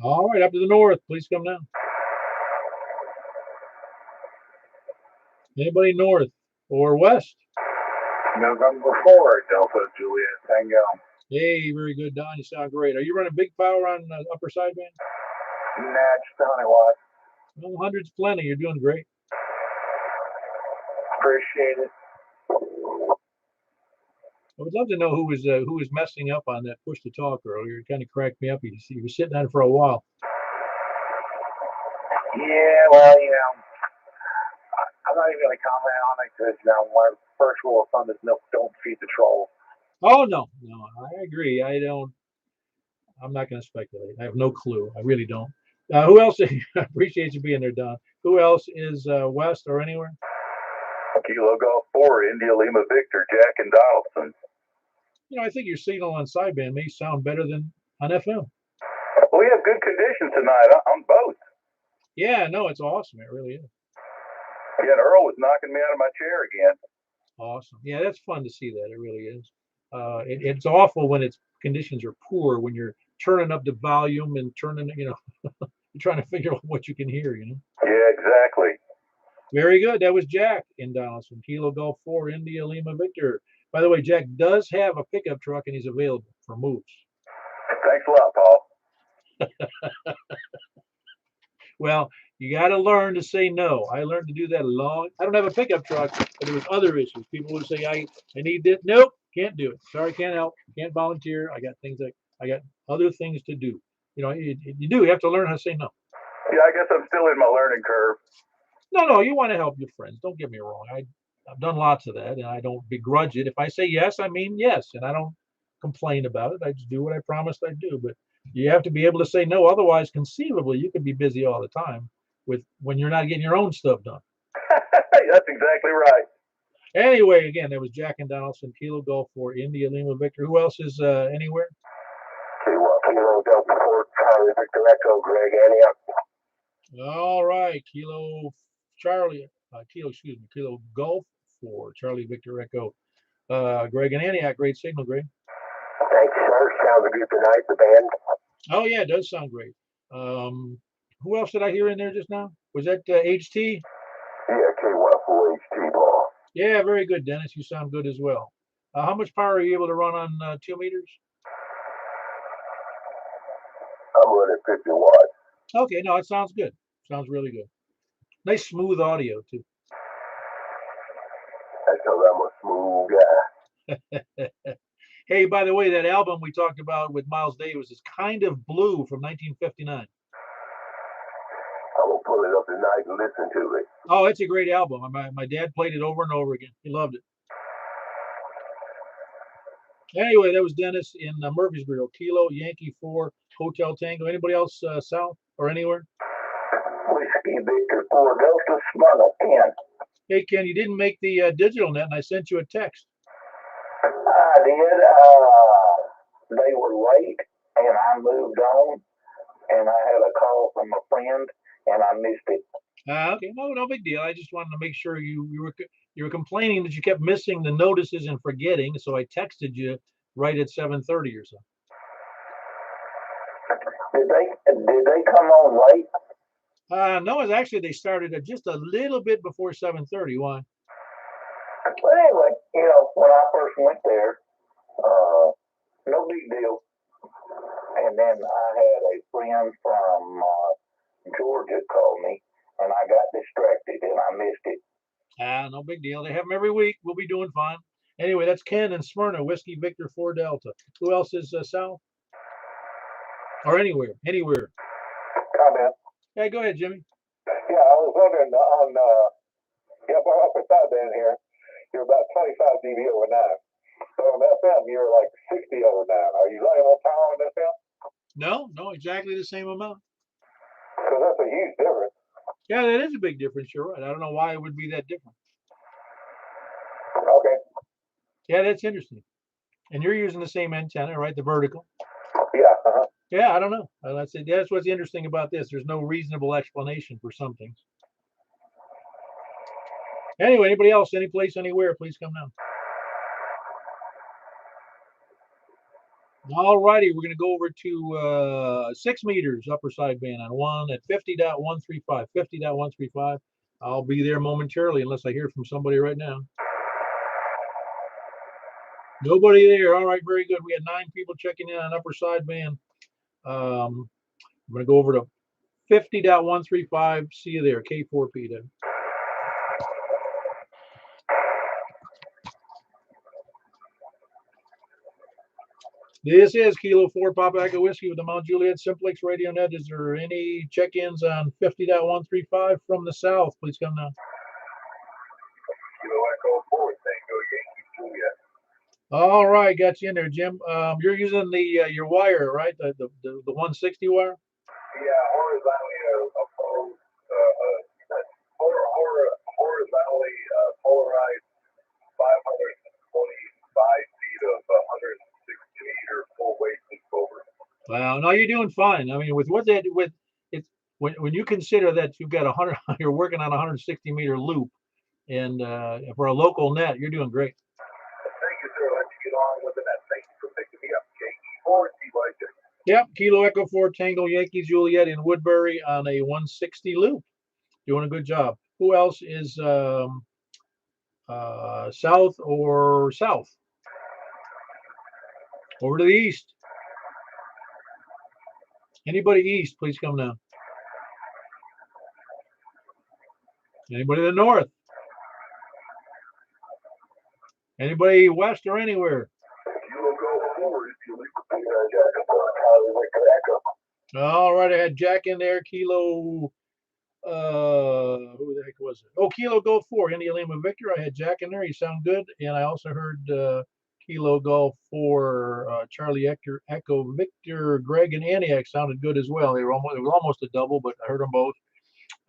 All right, up to the north. Please come down. Anybody north or west? November 4, Delta Juliet Tango. Hey, very good, Don. You sound great. Are you running big power on the upper sideband? Nah, just 100 watts. Well, 100's plenty. You're doing great. Appreciate it. I would love to know who was messing up on that push to talk earlier. It kind of cracked me up. You were sitting on it for a while. Yeah, well, I'm not even going to comment on it because, you know, my first rule of thumb is no, don't feed the trolls. Oh no, I agree. I'm not going to speculate. I have no clue. I really don't. Who else? I appreciate you being there, Don. Who else is west or anywhere? Kilo Golf 4, India Lima Victor, Jack and Donaldson. You know, I think your signal on sideband may sound better than on FM. We have good conditions tonight on both. Yeah, no, it's awesome. It really is. Yeah, and Earl was knocking me out of my chair again. Awesome. Yeah, that's fun to see that. It really is. It's awful when its conditions are poor, when you're turning up the volume and turning, you know, you're trying to figure out what you can hear, you know. Yeah, exactly. Very good. That was Jack in Donaldson. Kilo Golf 4, India Lima Victor. By the way, Jack does have a pickup truck and he's available for moves. Thanks a lot, Paul. Well, you got to learn to say no. I learned to do that I don't have a pickup truck, but there was other issues. People would say, I need this. Nope, can't do it. Sorry, can't help. Can't volunteer. I got other things to do. You know, you have to learn how to say no. Yeah, I guess I'm still in my learning curve. No, you want to help your friends. Don't get me wrong. I've done lots of that, and I don't begrudge it. If I say yes, I mean yes, and I don't complain about it. I just do what I promised I'd do. But you have to be able to say no. Otherwise, conceivably, you could be busy all the time when you're not getting your own stuff done. That's exactly right. Anyway, again, there was Jack and Donaldson, Kilo Golf 4, India Lima Victor. Who else is anywhere? Kilo Golf 4, Charlie Victor Echo, Greg Antioch. All right, Kilo Golf 4, Charlie Victor Echo. Greg and Antioch, great signal, Greg. Thanks, sir. Sounds good tonight, the band. Oh yeah, it does sound great. Who else did I hear in there just now? Was that HT? Yeah, KY4 HT ball. Yeah, very good, Dennis. You sound good as well. How much power are you able to run on 2 meters? I'm running 50 watts. Okay, no, it sounds good. Sounds really good. Nice smooth audio too. That's because I'm a smooth guy. Hey, by the way, that album we talked about with Miles Davis is Kind of Blue from 1959. I'm going to pull it up tonight and listen to it. Oh, it's a great album. My dad played it over and over again. He loved it. Anyway, that was Dennis in Murfreesboro. Kilo Yankee 4 Hotel Tango. Anybody else south or anywhere? Whiskey Victor 4 Delta Smyrna 10. Hey, Ken, you didn't make the digital net, and I sent you a text. I did. They were late, and I moved on, and I had a call from a friend, and I missed it. Okay, no big deal. I just wanted to make sure you were complaining that you kept missing the notices and forgetting, so I texted you right at 7:30 or so. Did they come on late? No, it's actually they started at just a little bit before 7:30. Why? But anyway, you know, when I first went there, no big deal. And then I had a friend from Georgia call me, and I got distracted and I missed it. No big deal. They have them every week. We'll be doing fine. Anyway, that's Ken in Smyrna, Whiskey Victor 4 Delta. Who else is south? Or anywhere? Comment. Yeah, go ahead, Jimmy. Yeah, I was wondering on, up at sideband here, you're about 25 dB over 9. So on FM, you're like 60 over 9. Are you running more power on FM? No, exactly the same amount. Because that's a huge difference. Yeah, that is a big difference. You're right. I don't know why it would be that different. Okay. Yeah, that's interesting. And you're using the same antenna, right? The vertical. Yeah. Uh-huh. Yeah, I don't know. That's what's interesting about this. There's no reasonable explanation for some things. Anyway, anybody else, any place, anywhere, please come down. All righty, we're going to go over to 6 meters upper sideband on 1 at 50.135. 50.135. I'll be there momentarily unless I hear from somebody right now. Nobody there. All right, very good. We had 9 people checking in on upper sideband. I'm going to go over to 50.135. See you there, K4P then. This is Kilo 4 Papa Echo Whiskey with the Mount Juliet Simplex Radio Net. Is there any check-ins on 50.135 from the south? Please come down. Echo 4 Tango Yankee Juliet. All right, got you in there, Jim. You're using the your wire, right? The 160 wire. Yeah, horizontally opposed, horizontally polarized 525 feet of 160-meter full weight over. Wow, no, you're doing fine. I mean, with what they with it's when you consider that you've got 100, you're working on a 160-meter loop, and for a local net, you're doing great. Thank you, sir. Let me get on with the net. Thank you for picking me up. K4 TYJ. Yep, Kilo Echo 4 Tango Yankee Juliet in Woodbury on a 160 loop. Doing a good job. Who else is south or south? Over to the east. Anybody east, please come down. Anybody to the north? Anybody west or anywhere? You will go forward if you leave the All right, I had Jack in there. Kilo, who the heck was it? Oh, Kilo Golf 4, India Lima Victor. I had Jack in there. He sounded good. And I also heard Kilo Golf 4, Charlie Echo Victor, Greg, and Antioch sounded good as well. It was almost a double, but I heard them both.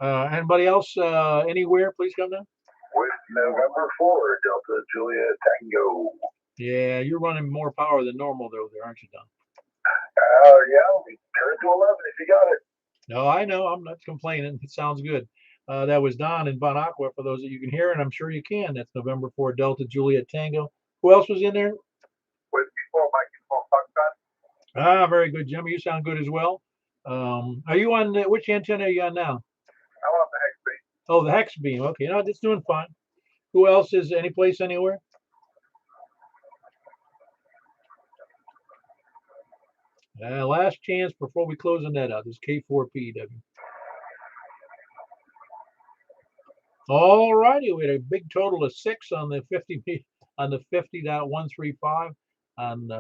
Anybody else anywhere? Please come down. With November 4, Delta Juliet Tango. Yeah, you're running more power than normal there, aren't you, Don? Yeah, we turn to 11 if you got it. No, I know. I'm not complaining. It sounds good. That was Don in Bon Aqua for those that you can hear, and I'm sure you can. That's November 4 Delta Juliet Tango. Who else was in there? With before Mike Pakistan. Ah, very good, Jimmy. You sound good as well. Are you on which antenna are you on now? I'm on the hex beam. Oh, the hex beam. Okay, no, it's doing fine. Who else is any place anywhere? Last chance before we close the net out. This is K4PW. All righty, we had a big total of 6 on the 50.135 on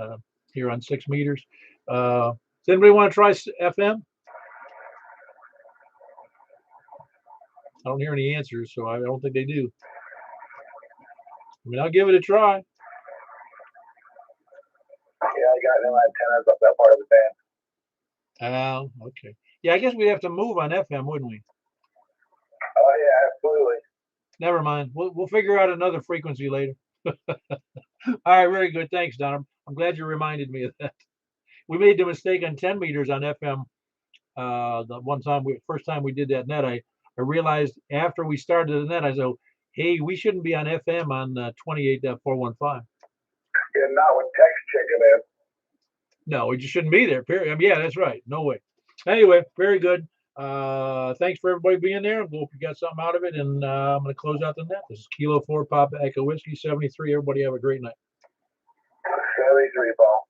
here on 6 meters. Does anybody want to try FM? I don't hear any answers, so I don't think they do. I mean, I'll give it a try. Yeah, I got no antennas up that part of the band. Oh, okay. Yeah, I guess we'd have to move on FM, wouldn't we? Oh, yeah, absolutely. Never mind. We'll figure out another frequency later. All right, very good. Thanks, Don. I'm glad you reminded me of that. We made the mistake on 10 meters on FM. The first time we did that net, I realized after we started the net, I said, hey, we shouldn't be on FM on 28.415. Yeah, not with text checking in. No, we just shouldn't be there, period. I mean, yeah, that's right. No way. Anyway, very good. Thanks for everybody being there. I hope you got something out of it. And I'm going to close out the net. This is Kilo 4 Papa Echo Whiskey 73. Everybody have a great night. 73, Paul.